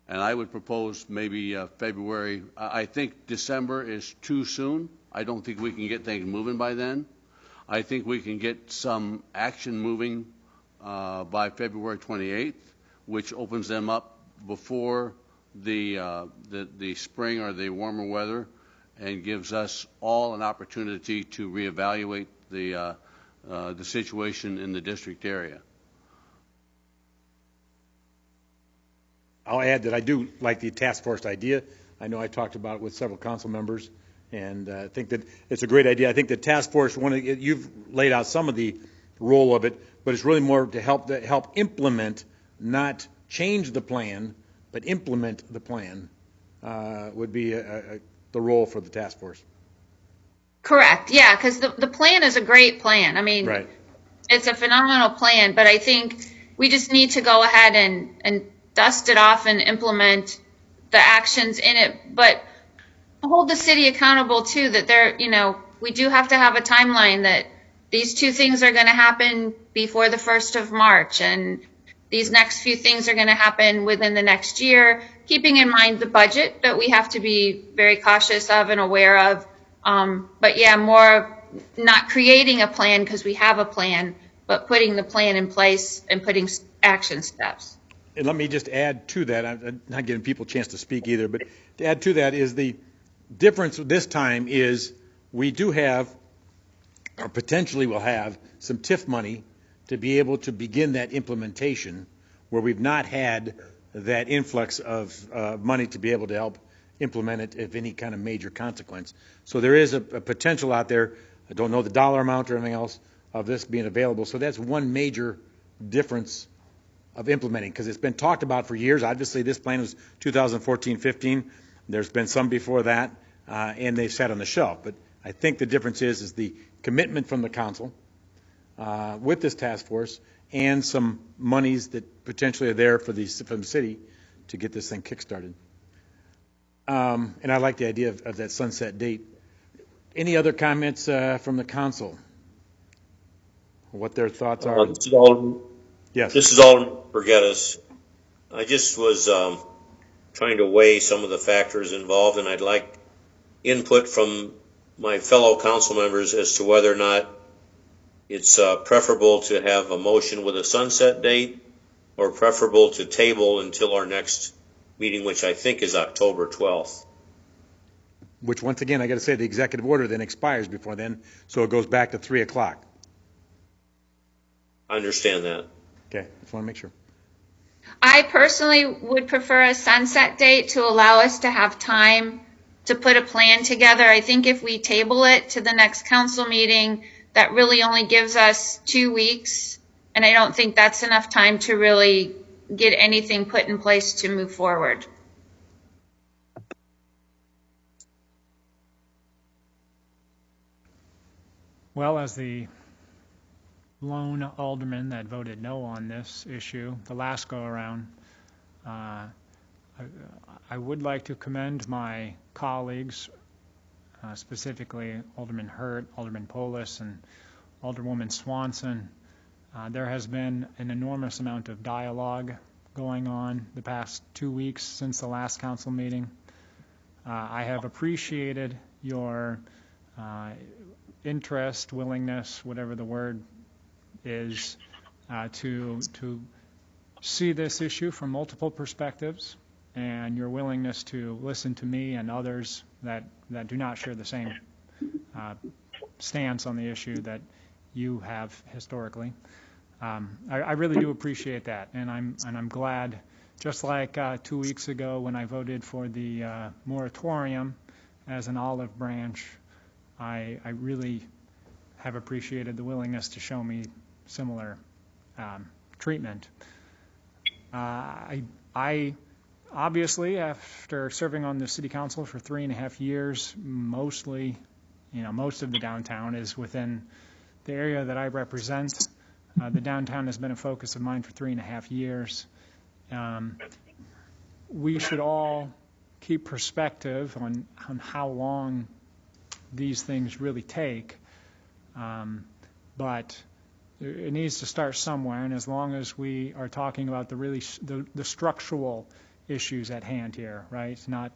And I would propose maybe February. I think December is too soon. I don't think we can get things moving by then. I think we can get some action moving by February 28th, which opens them up before the spring or the warmer weather, and gives us all an opportunity to reevaluate the situation in the district area. I'll add that I do like the task force idea. I know I talked about it with several council members, and I think that it's a great idea. I think the task force, you've laid out some of the role of it, but it's really more to help implement, not change the plan, but implement the plan would be the role for the task force. Correct. Yeah, because the plan is a great plan. I mean, right. It's a phenomenal plan, but I think we just need to go ahead and dust it off and implement the actions in it, but hold the city accountable too, that we do have to have a timeline that these two things are going to happen before the 1st of March, and these next few things are going to happen within the next year, keeping in mind the budget that we have to be very cautious of and aware of. But yeah, more not creating a plan because we have a plan, but putting the plan in place and putting action steps. And let me just add to that, I'm not giving people a chance to speak either, but to add to that is the difference this time is we do have, or potentially will have, some TIF money to be able to begin that implementation where we've not had that influx of money to be able to help implement it if any kind of major consequence. So there is a potential out there. I don't know the dollar amount or anything else of this being available. So that's one major difference of implementing, because it's been talked about for years. Obviously, this plan was 2014-15. There's been some before that, and they've sat on the shelf. But I think the difference is the commitment from the council with this task force and some monies that potentially are there from the city to get this thing kickstarted. And I like the idea of that sunset date. Any other comments from the council? What their thoughts are? Yes. This is Alderman Burgettis. I just was trying to weigh some of the factors involved, and I'd like input from my fellow council members as to whether or not it's preferable to have a motion with a sunset date or preferable to table until our next meeting, which I think is October 12th. Which, once again, I got to say, the executive order then expires before then, so it goes back to 3 o'clock. I understand that. Okay, just want to make sure. I personally would prefer a sunset date to allow us to have time to put a plan together. I think if we table it to the next council meeting, that really only gives us 2 weeks, and I don't think that's enough time to really get anything put in place to move forward. Well, as the lone alderman that voted no on this issue the last go around, I would like to commend my colleagues, specifically Alderman Hurt, Alderman Polis, and Alderwoman Swanson. There has been an enormous amount of dialogue going on the past 2 weeks since the last council meeting. I have appreciated your interest, willingness, whatever the word is, to see this issue from multiple perspectives, and your willingness to listen to me and others that do not share the same stance on the issue that you have historically. I really do appreciate that, and I'm glad. Just like 2 weeks ago when I voted for the moratorium as an olive branch, I really have appreciated the willingness to show me similar treatment. I obviously, after serving on the city council for 3.5 years, most of the downtown is within the area that I represent. The downtown has been a focus of mine for 3.5 years. We should all keep perspective on how long these things really take, but it needs to start somewhere, and as long as we are talking about the structural issues at hand here, right? Not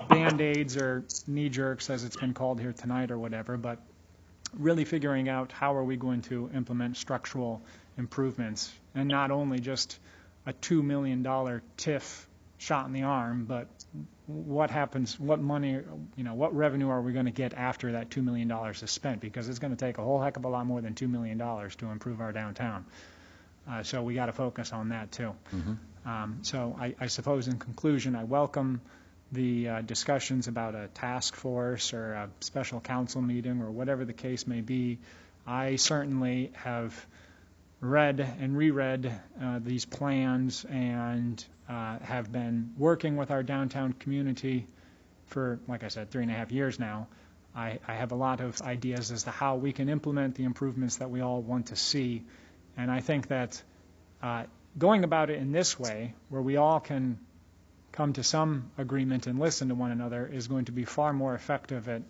Band-Aids or knee-jerks, as it's been called here tonight or whatever, but really figuring out how are we going to implement structural improvements, and not only just a $2 million TIF shot in the arm, but what happens, what money, what revenue are we going to get after that $2 million is spent? Because it's going to take a whole heck of a lot more than $2 million to improve our downtown. So we got to focus on that too. So I suppose in conclusion, I welcome the discussions about a task force or a special council meeting or whatever the case may be. I certainly have read and reread these plans and have been working with our downtown community for, like I said, 3.5 years now. I have a lot of ideas as to how we can implement the improvements that we all want to see. And I think that going about it in this way, where we all can come to some agreement and listen to one another, is going to be far more effective at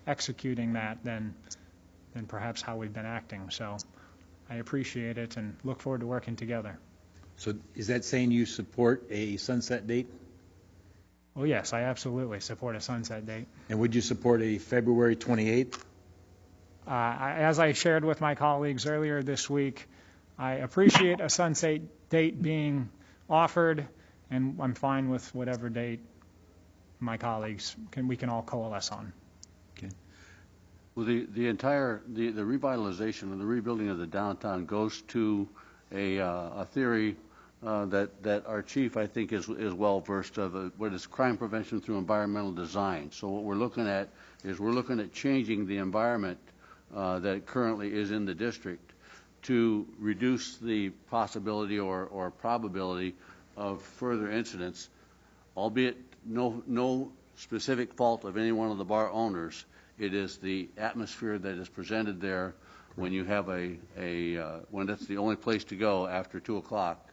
executing that than perhaps how we've been acting. So I appreciate it and look forward to working together. So is that saying you support a sunset date? Oh, yes, I absolutely support a sunset date. And would you support a February 28th? As I shared with my colleagues earlier this week, I appreciate a sunset date being offered, and I'm fine with whatever date my colleagues we can all coalesce on. Okay. Well, the revitalization and the rebuilding of the downtown goes to a theory that our chief, I think, is well versed of what is crime prevention through environmental design. So what we're looking at is changing the environment that currently is in the district to reduce the possibility or probability of further incidents, albeit no specific fault of any one of the bar owners. It is the atmosphere that is presented there when you have when that's the only place to go after 2 o'clock.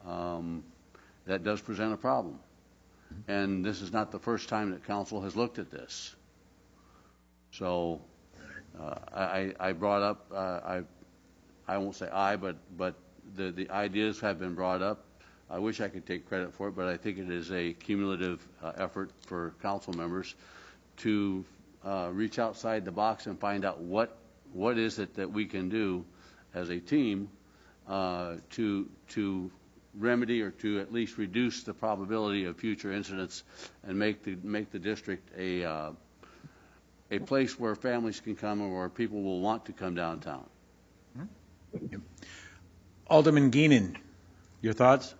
That does present a problem. And this is not the first time that council has looked at this. So I brought up, I won't say but the ideas have been brought up. I wish I could take credit for it, but I think it is a cumulative effort for council members to reach outside the box and find out what is it that we can do as a team to remedy or to at least reduce the probability of future incidents and make the district a place where families can come or where people will want to come downtown. Yep. Alderman Geenan, your thoughts?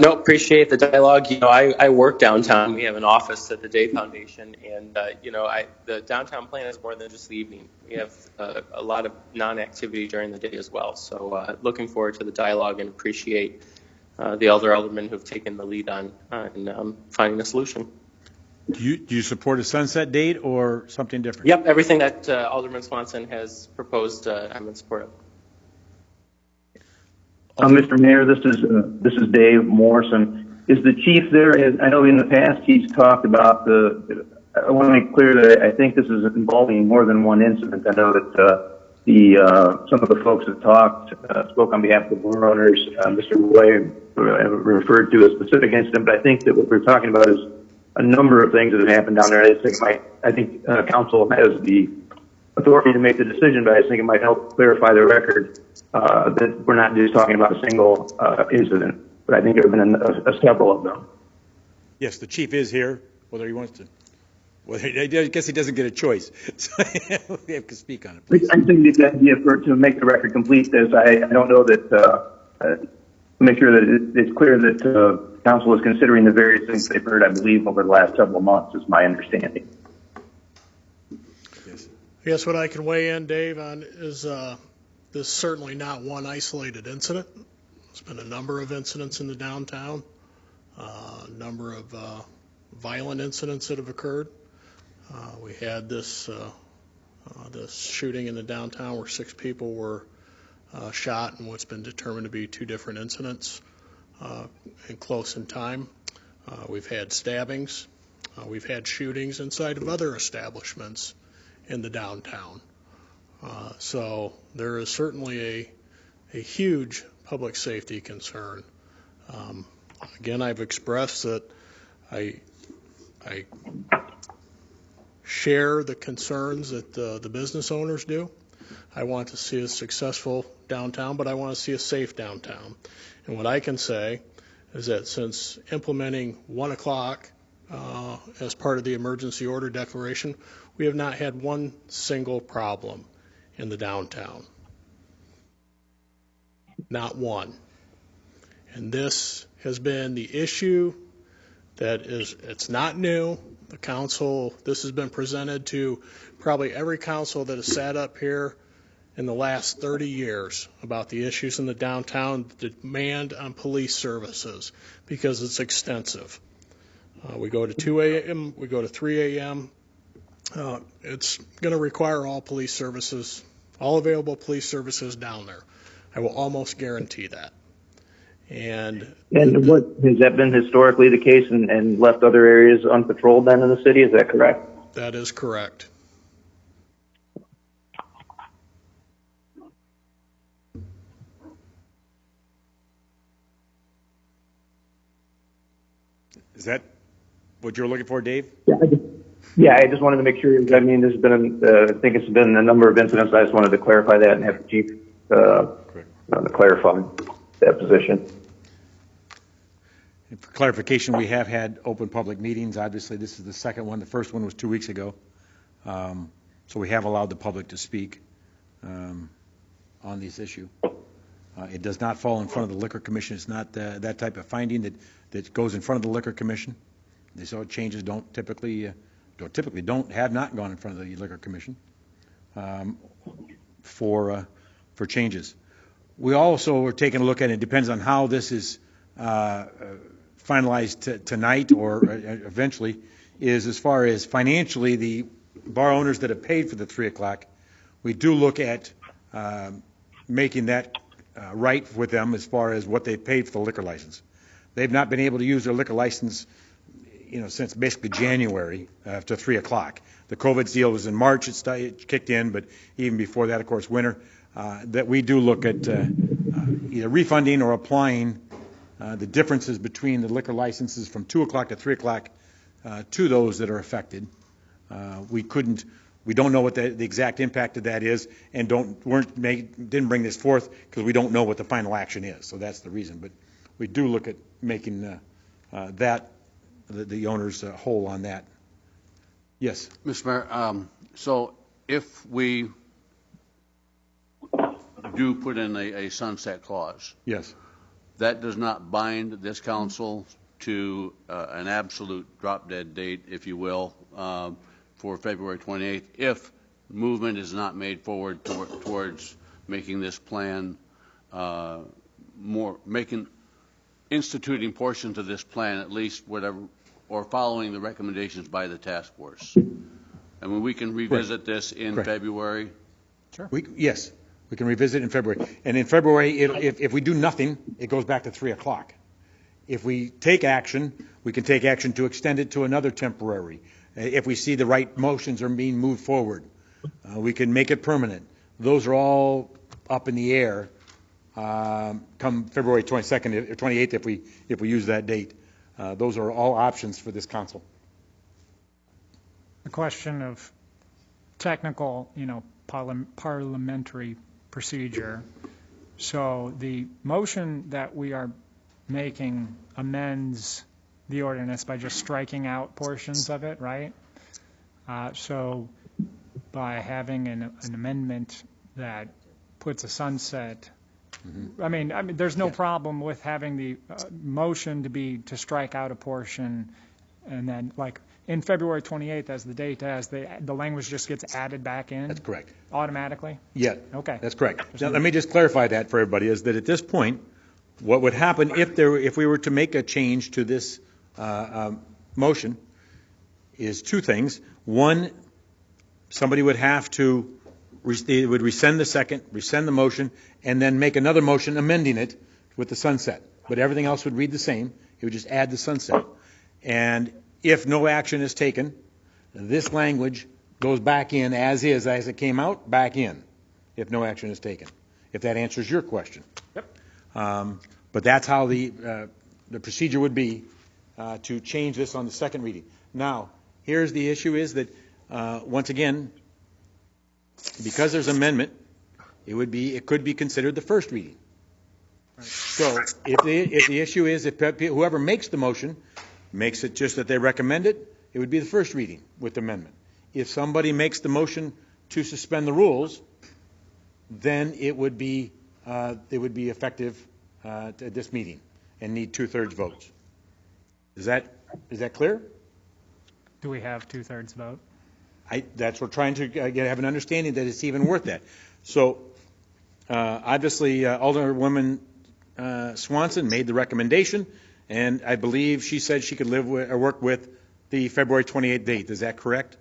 No, appreciate the dialogue. I work downtown. We have an office at the Day Foundation, and the downtown plan is more than just the evening. We have a lot of non-activity during the day as well. So looking forward to the dialogue and appreciate the aldermen who've taken the lead on finding a solution. Do you support a sunset date or something different? Yep, everything that Alderman Swanson has proposed, I'm in support of. Mr. Mayor, this is Dave Morrison. Is the chief there? I know in the past he's talked about I want to make clear that I think this is involving more than one incident. I know that some of the folks that spoke on behalf of the bar owners. Mr. Roy referred to a specific incident, but I think that what we're talking about is a number of things that have happened down there. I think council has the authority to make the decision, but I think it might help clarify the record that we're not just talking about a single incident, but I think there have been several of them. Yes, the chief is here, whether he wants to. Well, I guess he doesn't get a choice, so we have to speak on it. Please. I think the idea to make the record complete is I don't know that make sure that it's clear that council is considering the various things they've heard, I believe, over the last several months, is my understanding. Yes. I guess what I can weigh in, Dave, on is this is certainly not one isolated incident. There's been a number of incidents in the downtown, a number of violent incidents that have occurred. We had this shooting in the downtown where 6 people were shot in what's been determined to be 2 different incidents and close in time. We've had stabbings. We've had shootings inside of other establishments in the downtown. So there is certainly a huge public safety concern. Again, I've expressed that I share the concerns that the business owners do. I want to see a successful downtown, but I want to see a safe downtown. And what I can say is that since implementing 1 o'clock as part of the emergency order declaration, we have not had one single problem in the downtown. Not one. And this has been the issue it's not new. The council, this has been presented to probably every council that has sat up here in the last 30 years about the issues in the downtown, the demand on police services, because it's extensive. We go to 2 a.m., we go to 3 a.m. It's going to require all police services, all available police services down there. I will almost guarantee that. And what has that been historically the case and left other areas unpatrolled then in the city? Is that correct? That is correct. Is that what you're looking for, Dave? Yeah, I just wanted to make sure. I mean, there's been, I think it's been a number of incidents. I just wanted to clarify that and have the chief clarify that position. And for clarification, we have had open public meetings. Obviously, this is the second one. The first one was 2 weeks ago. So we have allowed the public to speak on this issue. It does not fall in front of the Liquor Commission. It's not that type of finding that goes in front of the Liquor Commission. These changes have not gone in front of the Liquor Commission for changes. We also are taking a look at it. It depends on how this is finalized tonight or eventually, is as far as financially the bar owners that have paid for the 3 o'clock, we do look at making that right with them as far as what they paid for the liquor license. They've not been able to use their liquor license, since basically January to 3 o'clock. The COVID deal was in March. It kicked in, but even before that, of course, winter. That we do look at either refunding or applying the differences between the liquor licenses from 2 o'clock to 3 o'clock to those that are affected. We don't know what the exact impact of that is, and didn't bring this forth because we don't know what the final action is. So that's the reason. But we do look at making that the owners whole on that. Yes, Mr. Mayor. So if we do put in a sunset clause, yes, that does not bind this council to an absolute drop-dead date, if you will, for February 28th, if movement is not made forward towards making this plan instituting portions of this plan, at least whatever, or following the recommendations by the task force. I mean, we can revisit this in February. Sure. Yes, we can revisit in February. And in February, if we do nothing, it goes back to 3 o'clock. If we take action, we can take action to extend it to another temporary. If we see the right motions are being moved forward, we can make it permanent. Those are all up in the air come February 22nd or 28th if we use that date. Those are all options for this council. A question of technical, parliamentary procedure. So the motion that we are making amends the ordinance by just striking out portions of it, right? So by having an amendment that puts a sunset, I mean, there's no problem with having the motion to strike out a portion, and then like in February 28th as the date, as the language just gets added back in. That's correct. Automatically. Yeah. Okay. That's correct. Now, let me just clarify that for everybody: is that at this point, what would happen if we were to make a change to this motion is two things. One, somebody would have to rescind the motion, and then make another motion amending it with the sunset. But everything else would read the same. It would just add the sunset. And if no action is taken, this language goes back in as is, as it came out, back in, if no action is taken. If that answers your question. Yep. But that's how the procedure would be to change this on the second reading. Now, here's the issue: is that once again, because there's amendment, it could be considered the first reading. Right. So if the issue is if whoever makes the motion makes it just that they recommend it, it would be the first reading with the amendment. If somebody makes the motion to suspend the rules, then it would be effective at this meeting. and need 2/3 votes. Is that clear? Do we have 2/3 vote? That's what we're trying to have an understanding that it's even worth that. So obviously, Alderwoman Swanson made the recommendation, and I believe she said she could live with, or work with the February 28th date. Is that correct?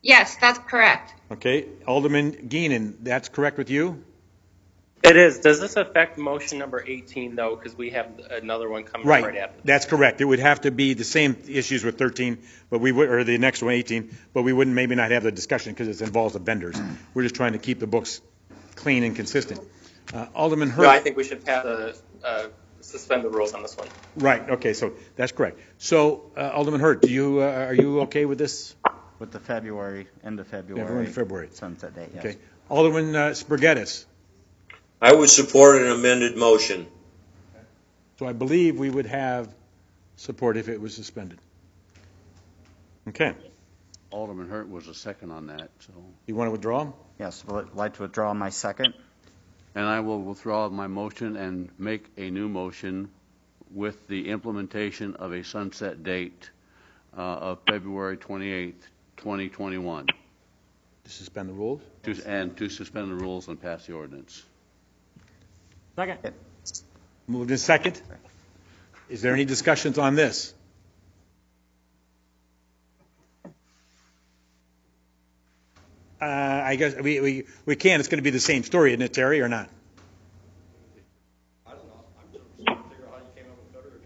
Yes, that's correct. Okay. Alderman Geenan, that's correct with you? It is. Does this affect motion number 18, though, because we have another one coming right after this? That's correct. It would have to be the same issues with 13, but we would, or the next one, 18, but we wouldn't maybe not have the discussion because it involves the vendors. We're just trying to keep the books clean and consistent. Alderman Hurt. No, I think we should suspend the rules on this one. Right. Okay. So that's correct. So Alderman Hurt, are you okay with this? With the end of February. Sunset date, yes. Okay. Alderman Spurgettis. I would support an amended motion. So I believe we would have support if it was suspended. Okay. Alderman Hurt was a second on that, so. You want to withdraw? Yes, I'd like to withdraw my second. And I will withdraw my motion and make a new motion with the implementation of a sunset date of February 28th, 2021. To suspend the rules? To suspend the rules and pass the ordinance. Second. Moved in second. Is there any discussions on this? I guess we can. It's going to be the same story, isn't it, Terry, or not? I don't know. I'm just trying to figure out how you came up with February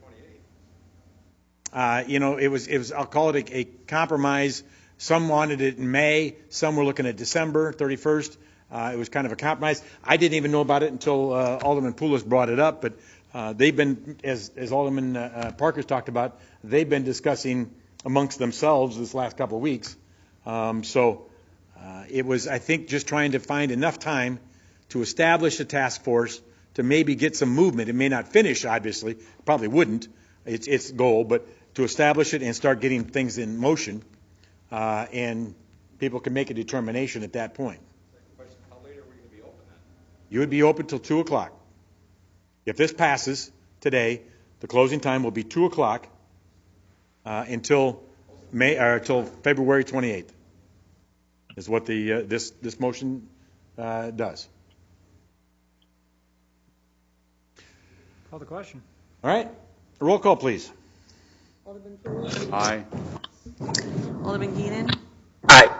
28th. It was. I'll call it a compromise. Some wanted it in May. Some were looking at December 31st. It was kind of a compromise. I didn't even know about it until Alderman Poulos brought it up. But they've been, as Alderman Parker's talked about, they've been discussing amongst themselves this last couple of weeks. It was, I think, just trying to find enough time to establish a task force to maybe get some movement. It may not finish, obviously. Probably wouldn't. It's its goal, but to establish it and start getting things in motion, and people can make a determination at that point. How late are we going to be open then? You would be open till 2 o'clock. If this passes today, the closing time will be 2 o'clock until February 28th. Is what this motion does. Call the question. All right. Roll call, please. Alderman Poulos? Aye. Alderman Geenan? Aye.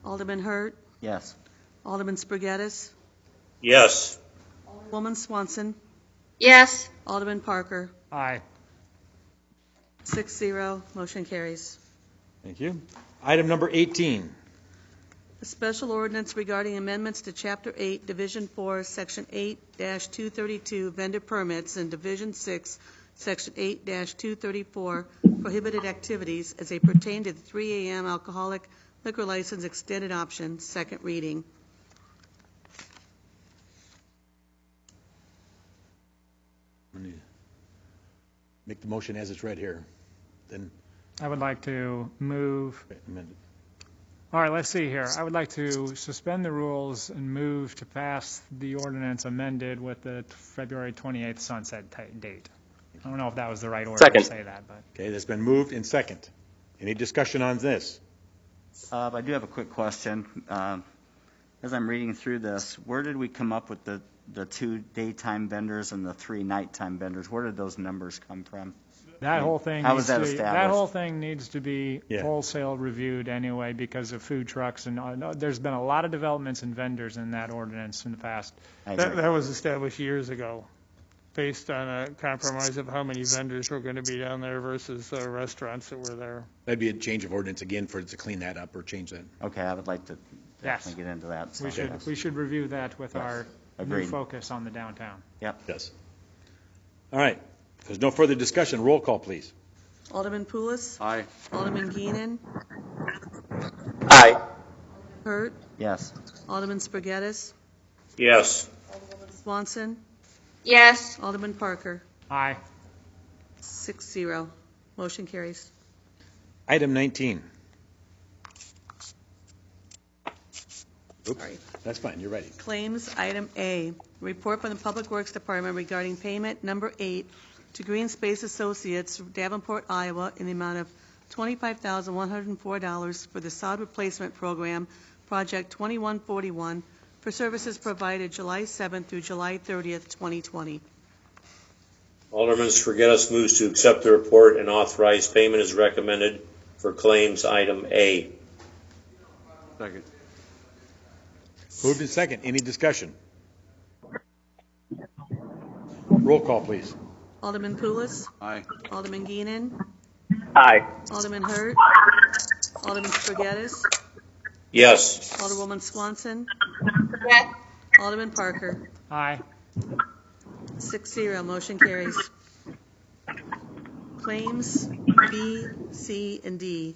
Alderman Hurt? Yes. Alderman Spurgettis? Yes. Alderwoman Swanson? Yes. Alderman Parker? Aye. 6-0, motion carries. Thank you. Item number 18. A special ordinance regarding amendments to Chapter 8, Division 4, Section 8-232, vendor permits, and Division 6, Section 8-234, prohibited activities as they pertain to the 3 a.m. alcoholic liquor license extended option, second reading. Make the motion as it's read here. Then I would like to move. amend it. All right, let's see here. I would like to suspend the rules and move to pass the ordinance amended with the February 28th sunset date. I don't know if that was the right order to say that, but. Okay, that's been moved in second. Any discussion on this? I do have a quick question. As I'm reading through this, where did we come up with the 2 daytime vendors and the 3 nighttime vendors? Where did those numbers come from? That whole thing How was that established? That whole thing needs to be wholesale reviewed anyway because of food trucks and there's been a lot of developments in vendors in that ordinance in the past. That was established years ago, based on a compromise of how many vendors were going to be down there versus restaurants that were there. That'd be a change of ordinance again for it to clean that up or change that. Okay, I would like to definitely get into that. We should review that with our new focus on the downtown. Yep. Yes. All right. If there's no further discussion, roll call, please. Alderman Poulos? Aye. Alderman Geenan? Aye. Hurt? Yes. Alderman Spurgettis? Yes. Alderwoman Swanson? Yes. Alderman Parker? Aye. 6-0, motion carries. Item 19. Sorry. That's fine, you're ready. Claims, item A, report from the Public Works Department regarding payment number 8 to Green Space Associates, Davenport, Iowa, in the amount of $25,104 for the sod replacement program, Project 2141, for services provided July 7th through July 30th, 2020. Alderman Sforgettis moves to accept the report and authorize payment as recommended for claims item A. Second. Moved in second. Any discussion? Roll call, please. Alderman Poulos? Aye. Alderman Geenan? Aye. Alderman Hurt? Alderman Sforgettis? Yes. Alderwoman Swanson? Yes. Alderman Parker? Aye. 6-0, motion carries. Claims B, C, and D.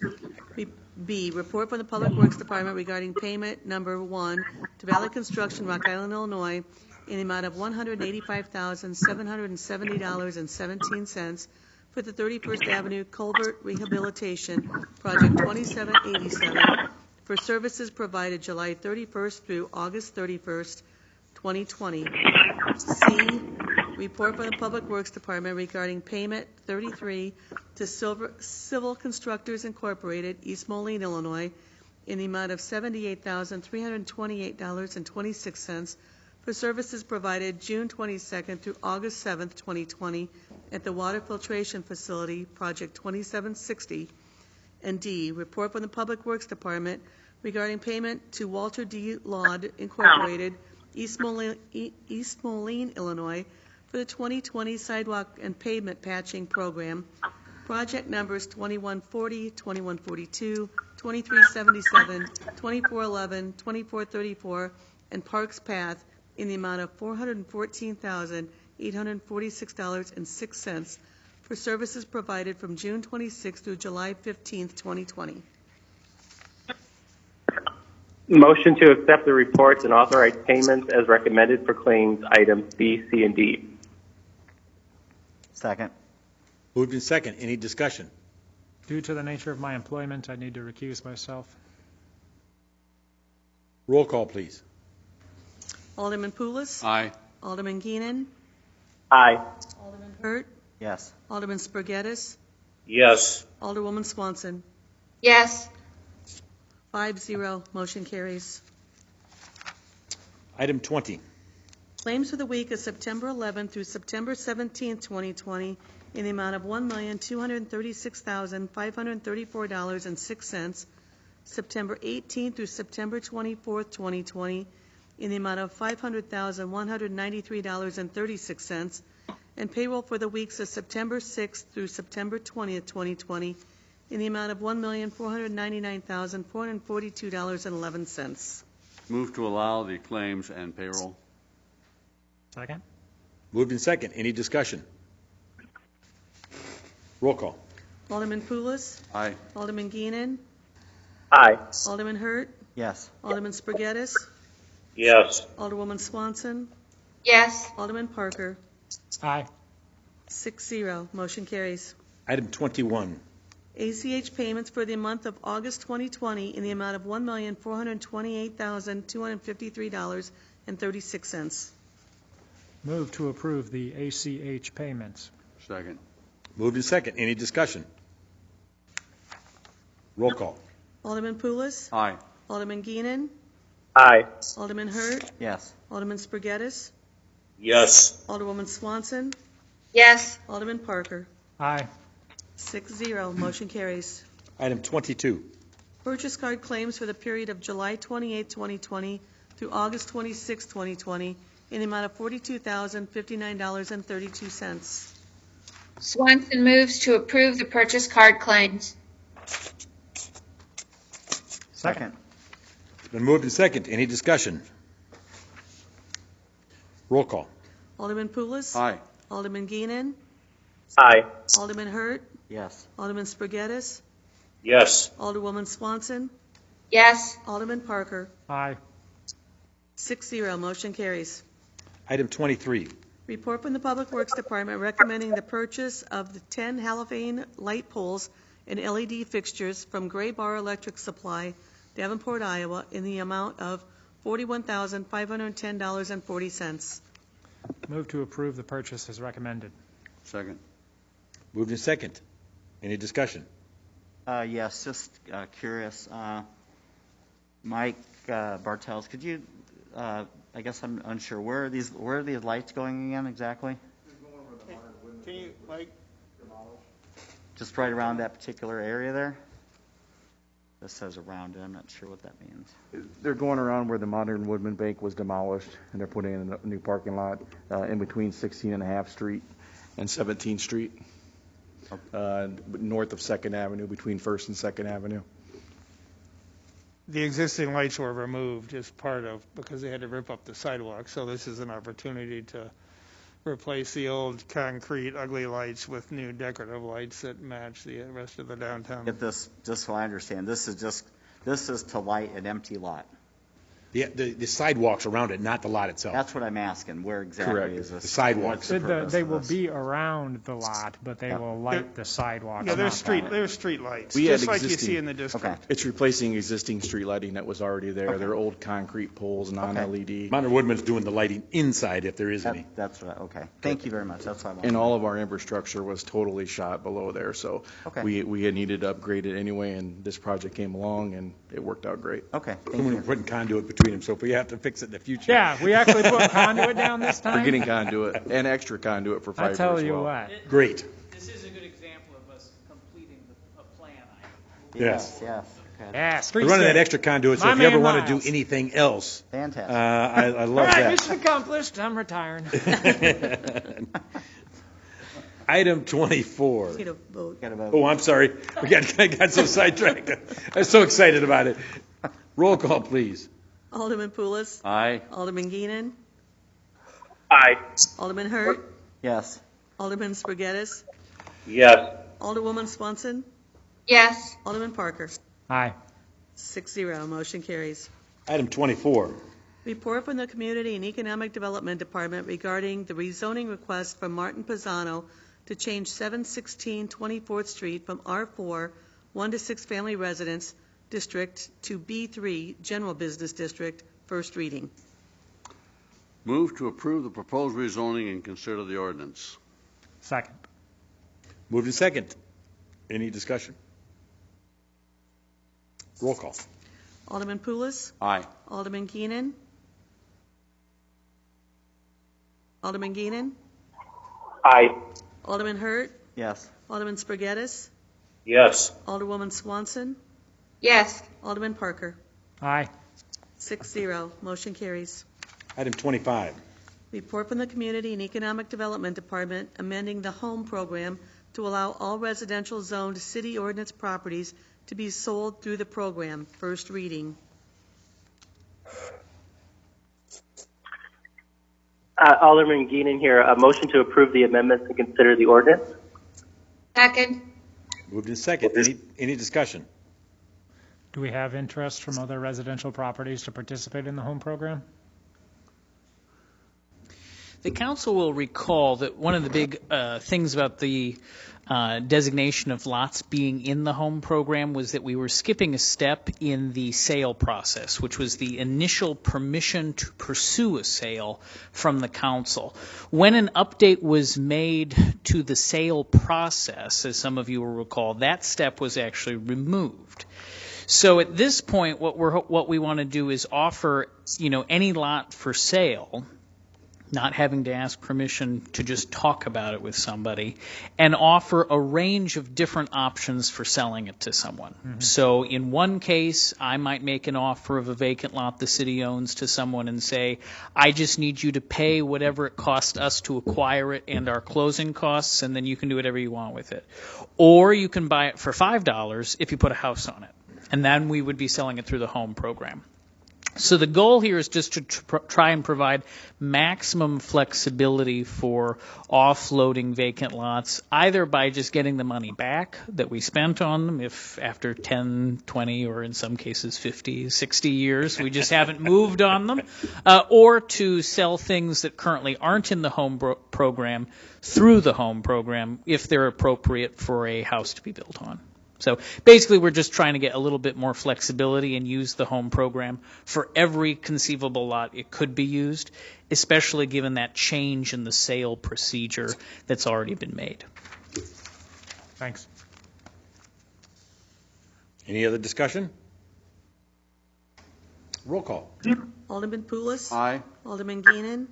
B, report from the Public Works Department regarding payment number 1 to Valley Construction, Rock Island, Illinois, in the amount of $185,770.17 for the 31st Avenue Culvert Rehabilitation, Project 2787, for services provided July 31st through August 31st, 2020. C, report from the Public Works Department regarding payment 33 to Civil Constructors Incorporated, East Moline, Illinois, in the amount of $78,328.26 for services provided June 22nd through August 7th, 2020, at the Water Filtration Facility, Project 2760. And D, report from the Public Works Department regarding payment to Walter D. Laud Incorporated, East Moline, Illinois, for the 2020 Sidewalk and Pavement Patching Program, project numbers 2140, 2142, 2377, 2411, 2434, and Parks Path in the amount of $414,846.06 for services provided from June 26th through July 15th, 2020. Motion to accept the reports and authorize payments as recommended for claims items B, C, and D. Second. Moved in second. Any discussion? Due to the nature of my employment, I need to recuse myself. Roll call, please. Alderman Poulos? Aye. Alderman Geenan? Aye. Alderman Hurt? Yes. Alderman Sforgettis? Yes. Alderwoman Swanson? Yes. 5-0, motion carries. Item 20. Claims for the week of September 11th through September 17th, 2020, in the amount of $1,236,534.06. September 18th through September 24th, 2020, in the amount of $500,193.36. And payroll for the weeks of September 6th through September 20th, 2020, in the amount of $1,499,442.11. Move to allow the claims and payroll. Second? Moved in second. Any discussion? Roll call. Alderman Poulos? Aye. Alderman Geenan? Aye. Alderman Hurt? Yes. Alderman Sforgettis? Yes. Alderwoman Swanson? Yes. Alderman Parker? Aye. 6-0, motion carries. Item 21. ACH payments for the month of August 2020 in the amount of $1,428,253.36. Move to approve the ACH payments. Second. Moved in second. Any discussion? Roll call. Alderman Poulos? Aye. Alderman Geenan? Aye. Alderman Hurt? Yes. Alderman Sforgettis? Yes. Alderwoman Swanson? Yes. Alderman Parker? Aye. 6-0, motion carries. Item 22. Purchase card claims for the period of July 28, 2020 through August 26, 2020 in the amount of $42,059.32. Swanson moves to approve the purchase card claims. Second. It's been moved in second. Any discussion? Roll call. Alderman Poulos? Aye. Alderman Geenan? Aye. Alderman Hurt? Yes. Alderman Sforgettis? Yes. Alderwoman Swanson? Yes. Alderman Parker? Aye. 6-0, motion carries. Item 23. Report from the Public Works Department recommending the purchase of the 10 halophane light poles and LED fixtures from Gray Bar Electric Supply, Davenport, Iowa, in the amount of $41,510.40. Move to approve the purchase as recommended. Second. Moved in second. Any discussion? Yes, just curious. Mike Bartels, could you, I guess I'm unsure, where are these lights going again exactly? Can you, Mike? Just right around that particular area there? This says around it. I'm not sure what that means. They're going around where the modern Woodman Bank was demolished, and they're putting in a new parking lot in between 16.5 Street and 17th Street, north of 2nd Avenue, between 1st and 2nd Avenue. The existing lights were removed as part of, because they had to rip up the sidewalk, so this is an opportunity to replace the old concrete ugly lights with new decorative lights that match the rest of the downtown. Get this, just so I understand, this is to light an empty lot. The sidewalks around it, not the lot itself. That's what I'm asking. Where exactly Correct. is this? The sidewalks. They will be around the lot, but they will light the sidewalks. Yeah, they're not street lights, just like you see in the district. It's replacing existing street lighting that was already there. Okay. They're old concrete poles, non-LED. Modern Woodman's doing the lighting inside if there is any. That's right. Okay. Thank you very much. That's what I wanted. And all of our infrastructure was totally shot below there, so we had needed to upgrade it anyway, and this project came along, and it worked out great. Okay. We're putting conduit between them, so if we have to fix it in the future. Yeah, we actually put conduit down this time. We're getting conduit and extra conduit for 5 years. I tell you well. what. Great. This is a good example of us completing a plan item. Yes. Yes. Okay. Yeah, We're running that extra conduit, so if you ever want to do anything else. Fantastic. I love All right, that. mission accomplished. I'm retiring. Item 24. Need a vote. Oh, I'm sorry. I got so sidetracked. I was so excited about it. Roll call, please. Alderman Poulos. Aye. Alderman Geenan. Aye. Alderman Hurt. Yes. Alderman Spargettis. Yes. Alderwoman Swanson. Yes. Alderman Parker. Aye. 6-0. Motion carries. Item 24. Report from the Community and Economic Development Department regarding the rezoning request from Martin Pisano to change 716 24th Street from R4 1 to 6 family residence district to B3 general business district. First reading. Move to approve the proposed rezoning and consider the ordinance. Second. Moved in second. Any discussion? Roll call. Alderman Poulos. Aye. Alderman Keenan. Alderman Geenan. Aye. Alderman Hurt. Yes. Alderman Spargettis. Yes. Alderwoman Swanson. Yes. Alderman Parker. Aye. 6-0. Motion carries. Item 25. Report from the Community and Economic Development Department amending the home program to allow all residential zoned city ordinance properties to be sold through the program. First reading. Alderman Geenan here. A motion to approve the amendments and consider the ordinance. Second. Moved in second. Any discussion? Do we have interest from other residential properties to participate in the home program? The council will recall that one of the big things about the designation of lots being in the home program was that we were skipping a step in the sale process, which was the initial permission to pursue a sale from the council. When an update was made to the sale process, as some of you will recall, that step was actually removed. So at this point, what we want to do is offer, any lot for sale, not having to ask permission to just talk about it with somebody, and offer a range of different options for selling it to someone. Mm-hmm. So in one case, I might make an offer of a vacant lot the city owns to someone and say, I just need you to pay whatever it cost us to acquire it and our closing costs, and then you can do whatever you want with it. Or you can buy it for $5 if you put a house on it. And then we would be selling it through the home program. So the goal here is just to try and provide maximum flexibility for offloading vacant lots, either by just getting the money back that we spent on them, if after 10, 20, or in some cases 50, 60 years we just haven't moved on them, or to sell things that currently aren't in the home program through the home program if they're appropriate for a house to be built on. So basically, we're just trying to get a little bit more flexibility and use the home program for every conceivable lot it could be used, especially given that change in the sale procedure that's already been made. Thanks. Any other discussion? Roll call. Alderman Poulos? Aye. Alderman Geenan?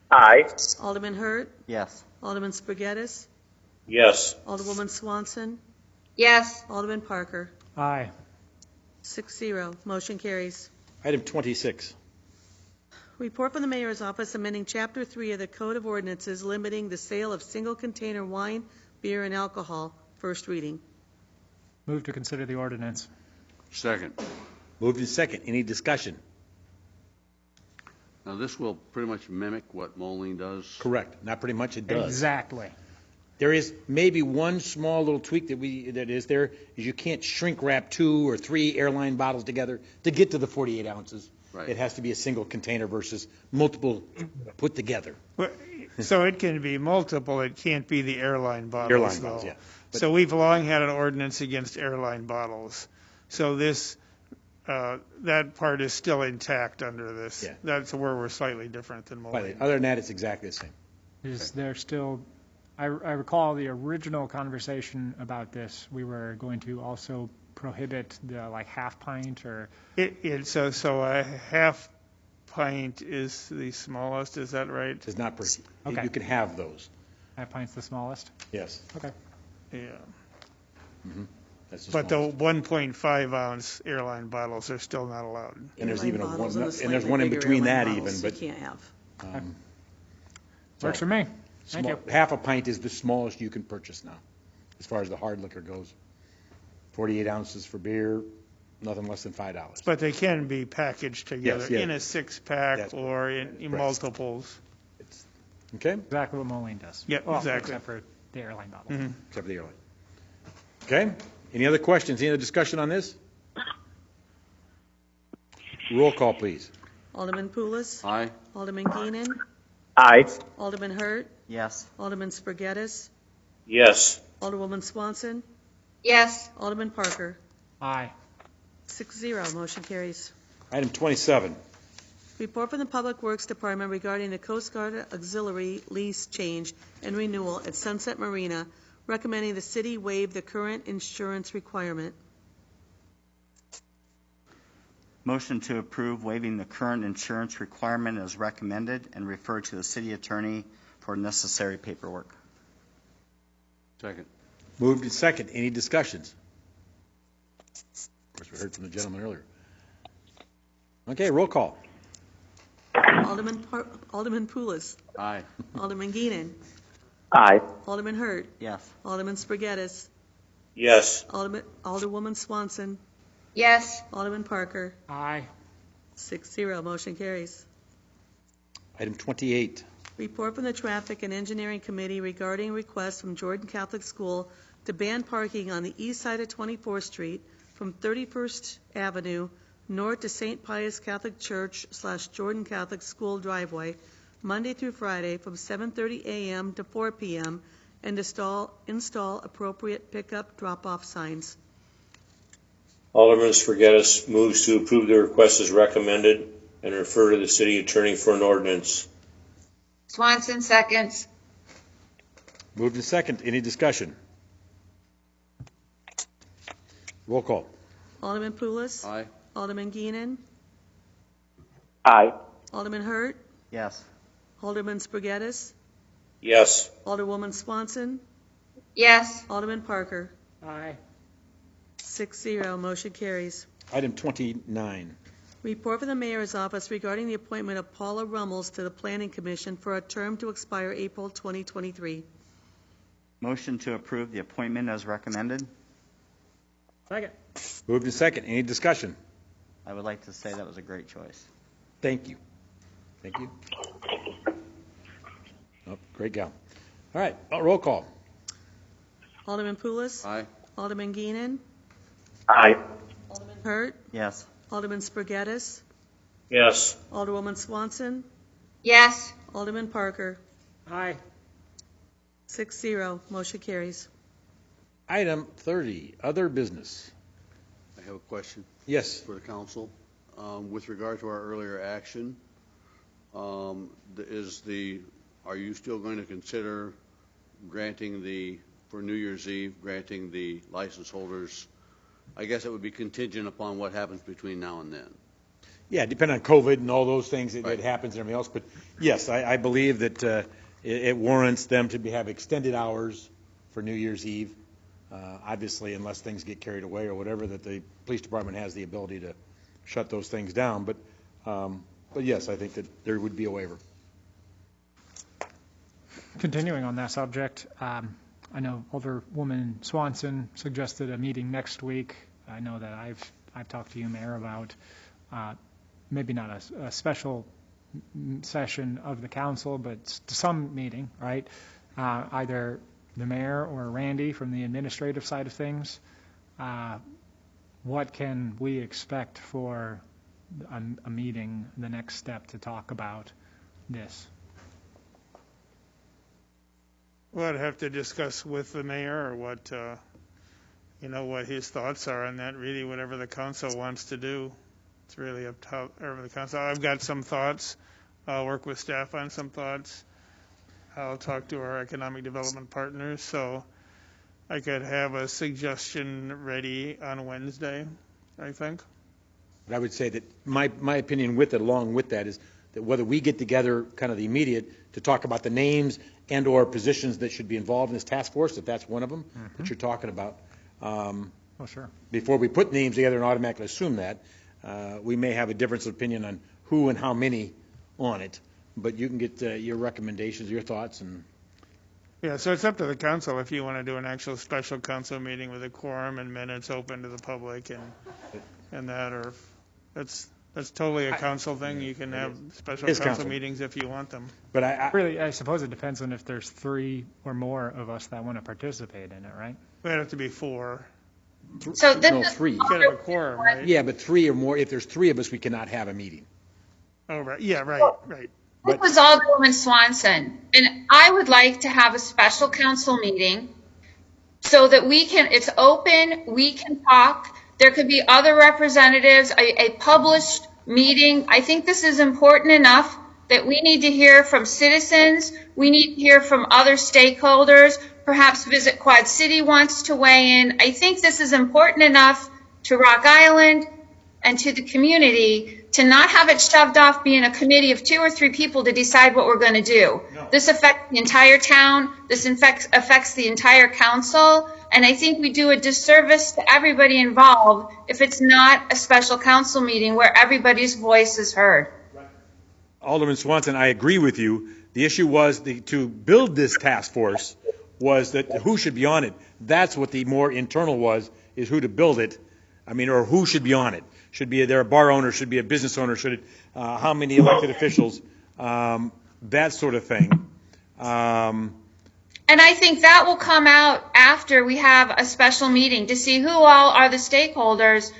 Aye. Alderman Hurt? Yes. Alderman Spaghettis? Yes. Alderwoman Swanson? Yes. Alderman Parker? Aye. 6-0, motion carries. Item 26. Report from the Mayor's Office amending Chapter 3 of the Code of Ordinances limiting the sale of single-container wine, beer, and alcohol. First reading. Move to consider the ordinance. Second. Moved in second. Any discussion? Now, this will pretty much mimic what Moline does. Correct. Not pretty much, it does. Exactly. There is maybe one small little tweak that is there, is you can't shrink wrap 2 or 3 airline bottles together to get to the 48 ounces. Right. It has to be a single container versus multiple put together. So it can be multiple, it can't be the airline bottles. Airline bottles, though. yeah. So we've long had an ordinance against airline bottles. So this, that part is still intact under this. Yeah. That's where we're slightly different than But Moline. other than that, it's exactly the same. Is there still, I recall the original conversation about this, we were going to also prohibit the like half pint or. So a half pint is the smallest, is that right? It's not, Okay. you can have those. Half pint's the smallest? Yes. Okay. Yeah. Mm-hmm. That's the But the smallest. 1.5 ounce airline bottles are still not allowed. And there's Airline even a bottles one, and the and there's slightly one in bigger between airline that bottles even, but. You can't have. Works for me. Thank you. Half a pint is the smallest you can purchase now, as far as the hard liquor goes. 48 ounces for beer, nothing less than $5. But they can be packaged together Yes, yeah. in a six-pack That's or in right. multiples. Okay? Exactly what Moline does. Yeah, Well, exactly. Except for the airline bottle. Mhm. Except for the airline. Okay? Any other questions? Any other discussion on this? Roll call, please. Alderman Poulos? Aye. Alderman Geenan? Aye. Alderman Hurt? Yes. Alderman Spaghettis? Yes. Alderwoman Swanson? Yes. Alderman Parker? Aye. 6-0, motion carries. Item 27. Report from the Public Works Department regarding the Coast Guard Auxiliary lease change and renewal at Sunset Marina, recommending the city waive the current insurance requirement. Motion to approve waiving the current insurance requirement as recommended and refer to the city attorney for necessary paperwork. Second. Moved in second. Any discussions? Of course, we heard from the gentleman earlier. Okay, roll call. Alderman Poulos? Aye. Alderman Geenan? Aye. Alderman Hurt? Yes. Alderman Spaghettis? Yes. Alderwoman Swanson? Yes. Alderman Parker? Aye. 6-0, motion carries. Item 28. Report from the Traffic and Engineering Committee regarding request from Jordan Catholic School to ban parking on the east side of 24th Street from 31st Avenue north to St. Pius Catholic Church / Jordan Catholic School driveway, Monday through Friday from 7:30 a.m. to 4 p.m. and install appropriate pickup drop-off signs. Alderman Spaghettis moves to approve the request as recommended and refer to the city attorney for an ordinance. Swanson seconds. Moved in second. Any discussion? Roll call. Alderman Poulos? Aye. Alderman Geenan? Aye. Alderman Hurt? Yes. Alderman Spaghettis? Yes. Alderwoman Swanson? Yes. Alderman Parker? Aye. 6-0, motion carries. Item 29. Report from the Mayor's Office regarding the appointment of Paula Rummels to the Planning Commission for a term to expire April 2023. Motion to approve the appointment as recommended. Second. Moved in second. Any discussion? I would like to say that was a great choice. Thank you. Thank you. Oh, great gal. All right, roll call. Alderman Poulos? Aye. Alderman Geenan? Aye. Alderman Hurt? Yes. Alderman Spaghettis? Yes. Alderwoman Swanson? Yes. Alderman Parker? Aye. 6-0, motion carries. Item 30, other business. I have a question. Yes. For the council. With regard to our earlier action, are you still going to consider granting for New Year's Eve, granting the license holders, I guess it would be contingent upon what happens between now and then? Yeah, depending on COVID and all those things that happens and everything else. But yes, I believe that it warrants them to have extended hours for New Year's Eve. Obviously, unless things get carried away or whatever, that the police department has the ability to shut those things down. But yes, I think that there would be a waiver. Continuing on that subject, I know Alderwoman Swanson suggested a meeting next week. I know that I've talked to you, Mayor, about maybe not a special session of the council, but some meeting, right? Either the mayor or Randy from the administrative side of things. What can we expect for a meeting, the next step to talk about this? Well, I'd have to discuss with the mayor or what his thoughts are on that. Really, whatever the council wants to do. It's really up to the council. I've got some thoughts. I'll work with staff on some thoughts. I'll talk to our economic development partners, so I could have a suggestion ready on Wednesday, I think. But I would say that my opinion along with that is that whether we get together kind of the immediate to talk about the names and or positions that should be involved in this task force, if that's one of them that you're talking about. Sure. Before we put names together and automatically assume that, we may have a difference of opinion on who and how many on it, but you can get your recommendations, your thoughts, and yeah. So it's up to the council if you want to do an actual special council meeting with a quorum and minutes open to the public and that, or that's totally a council thing. You can have special council meetings if you want them. But I suppose it depends on if there's 3 or more of us that want to participate in it, right? It would have to be 4. So then no, 3. You gotta have a quorum, right? Yeah, but 3 or more. If there's 3 of us, we cannot have a meeting. Oh, right. Yeah, right. This was Alderwoman Swanson, and I would like to have a special council meeting so that it's open, we can talk. There could be other representatives, a published meeting. I think this is important enough that we need to hear from citizens. We need to hear from other stakeholders. Perhaps Visit Quad City wants to weigh in. I think this is important enough to Rock Island and to the community to not have it shoved off being a committee of 2 or 3 people to decide what we're going to do. No. This affects the entire town. This affects the entire council. And I think we do a disservice to everybody involved if it's not a special council meeting where everybody's voice is heard. Alderman Swanson, I agree with you. The issue was to build this task force was that who should be on it. That's what the more internal was, is who to build it. I mean, or who should be on it. Should be there a bar owner, should be a business owner, should it, how many elected officials, that sort of thing. And I think that will come out after we have a special meeting to see who all are the stakeholders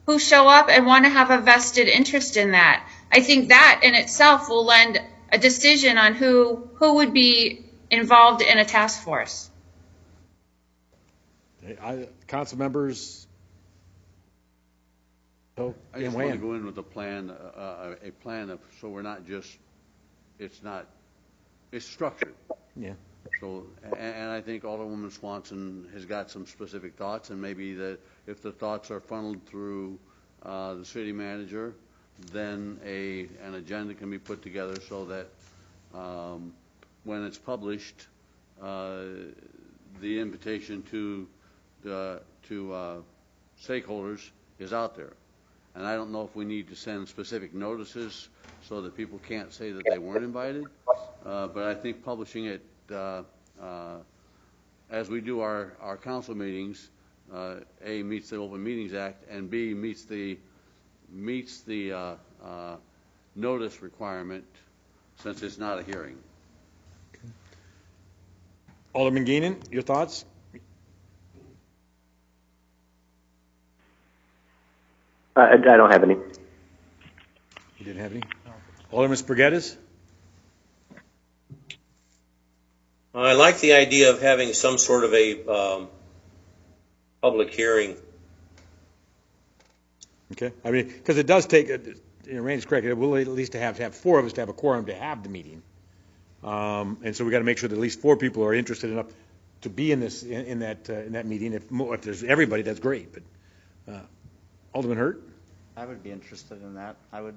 who show up and want to have a vested interest in that. I think that in itself will lend a decision on who would be involved in a task force. Council members. So, I just want to go in with a plan of, so we're not just, it's structured. Yeah. So, and I think Alderwoman Swanson has got some specific thoughts, and maybe that if the thoughts are funneled through the city manager, then an agenda can be put together so that when it's published, the invitation to stakeholders is out there. And I don't know if we need to send specific notices so that people can't say that they weren't invited. But I think publishing it as we do our council meetings, A, meets the Open Meetings Act, and B, meets the notice requirement since it's not a hearing. Okay. Alderman Geenan, your thoughts? I don't have any. You didn't have any? No. Alderman Spaghettis? I like the idea of having some sort of a public hearing. Okay, I mean, because it does take, Randy's correct, it will at least have 4 of us to have a quorum to have the meeting. And so we got to make sure that at least 4 people are interested enough to be in this, in that meeting. If there's everybody, that's great, but Alderman Hurt? I would be interested in that. I would,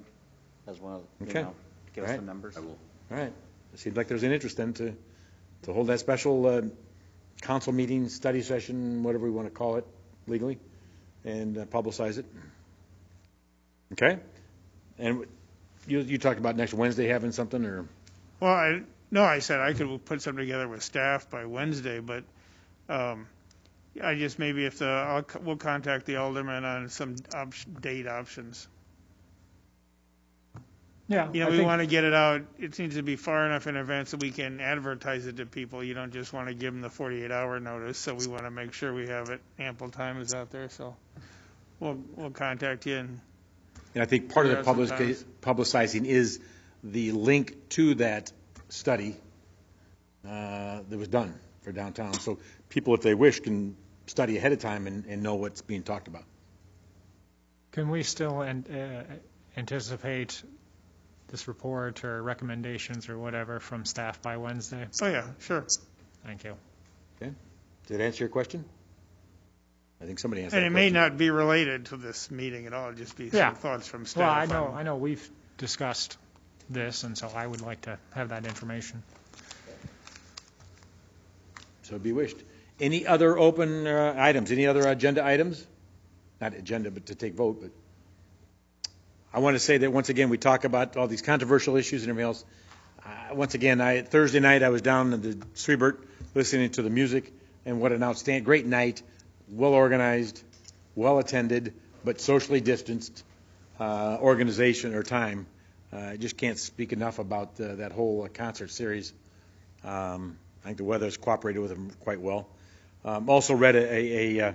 as one of, Okay. give us some numbers. All right. It seems like there's an interest then to hold that special council meeting, study session, whatever we want to call it legally, and publicize it. Okay? And you talked about next Wednesday having something, or? Well, I said I could put something together with staff by Wednesday, but I just maybe we'll contact the alderman on some date options. Yeah. We want to get it out. It needs to be far enough in advance that we can advertise it to people. You don't just want to give them the 48-hour notice. So we want to make sure we have it ample time is out there. So we'll contact you. And I think part of the publicizing is the link to that study that was done for downtown. So people, if they wish, can study ahead of time and know what's being talked about. Can we still anticipate this report or recommendations or whatever from staff by Wednesday? Oh, yeah, sure. Thank you. Okay. Did it answer your question? I think somebody answered. And it may not be related to this meeting at all. It'll just be some thoughts from staff. Well, I know we've discussed this, and so I would like to have that information. So be wished. Any other open items? Any other agenda items? Not agenda, but to take vote. But I want to say that once again, we talk about all these controversial issues and everything else. Once again, Thursday night I was down in the Swebert listening to the music, and what an outstanding, great night, well organized, well attended, but socially distanced organization or time. I just can't speak enough about that whole concert series. I think the weather's cooperated with them quite well. Also read a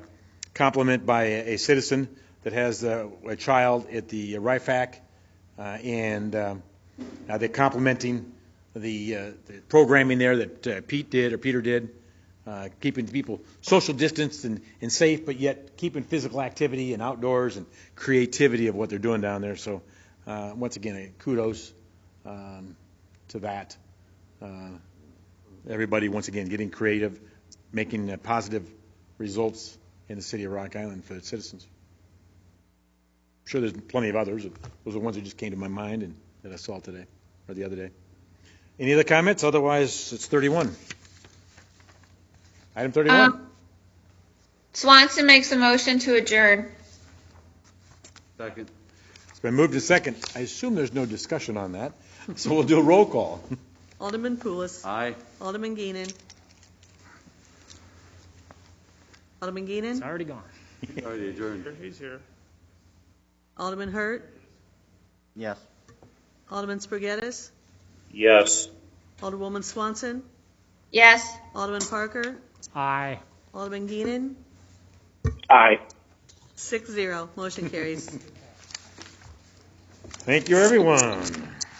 compliment by a citizen that has a child at the RIFAC, and they're complimenting the programming there that Peter did, keeping people social distanced and safe, but yet keeping physical activity and outdoors and creativity of what they're doing down there. So once again, kudos to that. Everybody, once again, getting creative, making positive results in the city of Rock Island for its citizens. I'm sure there's plenty of others. Those are the ones that just came to my mind and that I saw today or the other day. Any other comments? Otherwise, it's 31. Item 31. Swanson makes a motion to adjourn. Second. It's been moved to second. I assume there's no discussion on that, so we'll do a roll call. Alderman Poulos. Aye. Alderman Geenan. Alderman Geenan. It's already gone. Already adjourned. He's here. Alderman Hurt. Yes. Alderman Spaghettis. Yes. Alderwoman Swanson. Yes. Alderman Parker. Aye. Alderman Geenan. Aye. 6-0. Motion carries. Thank you, everyone.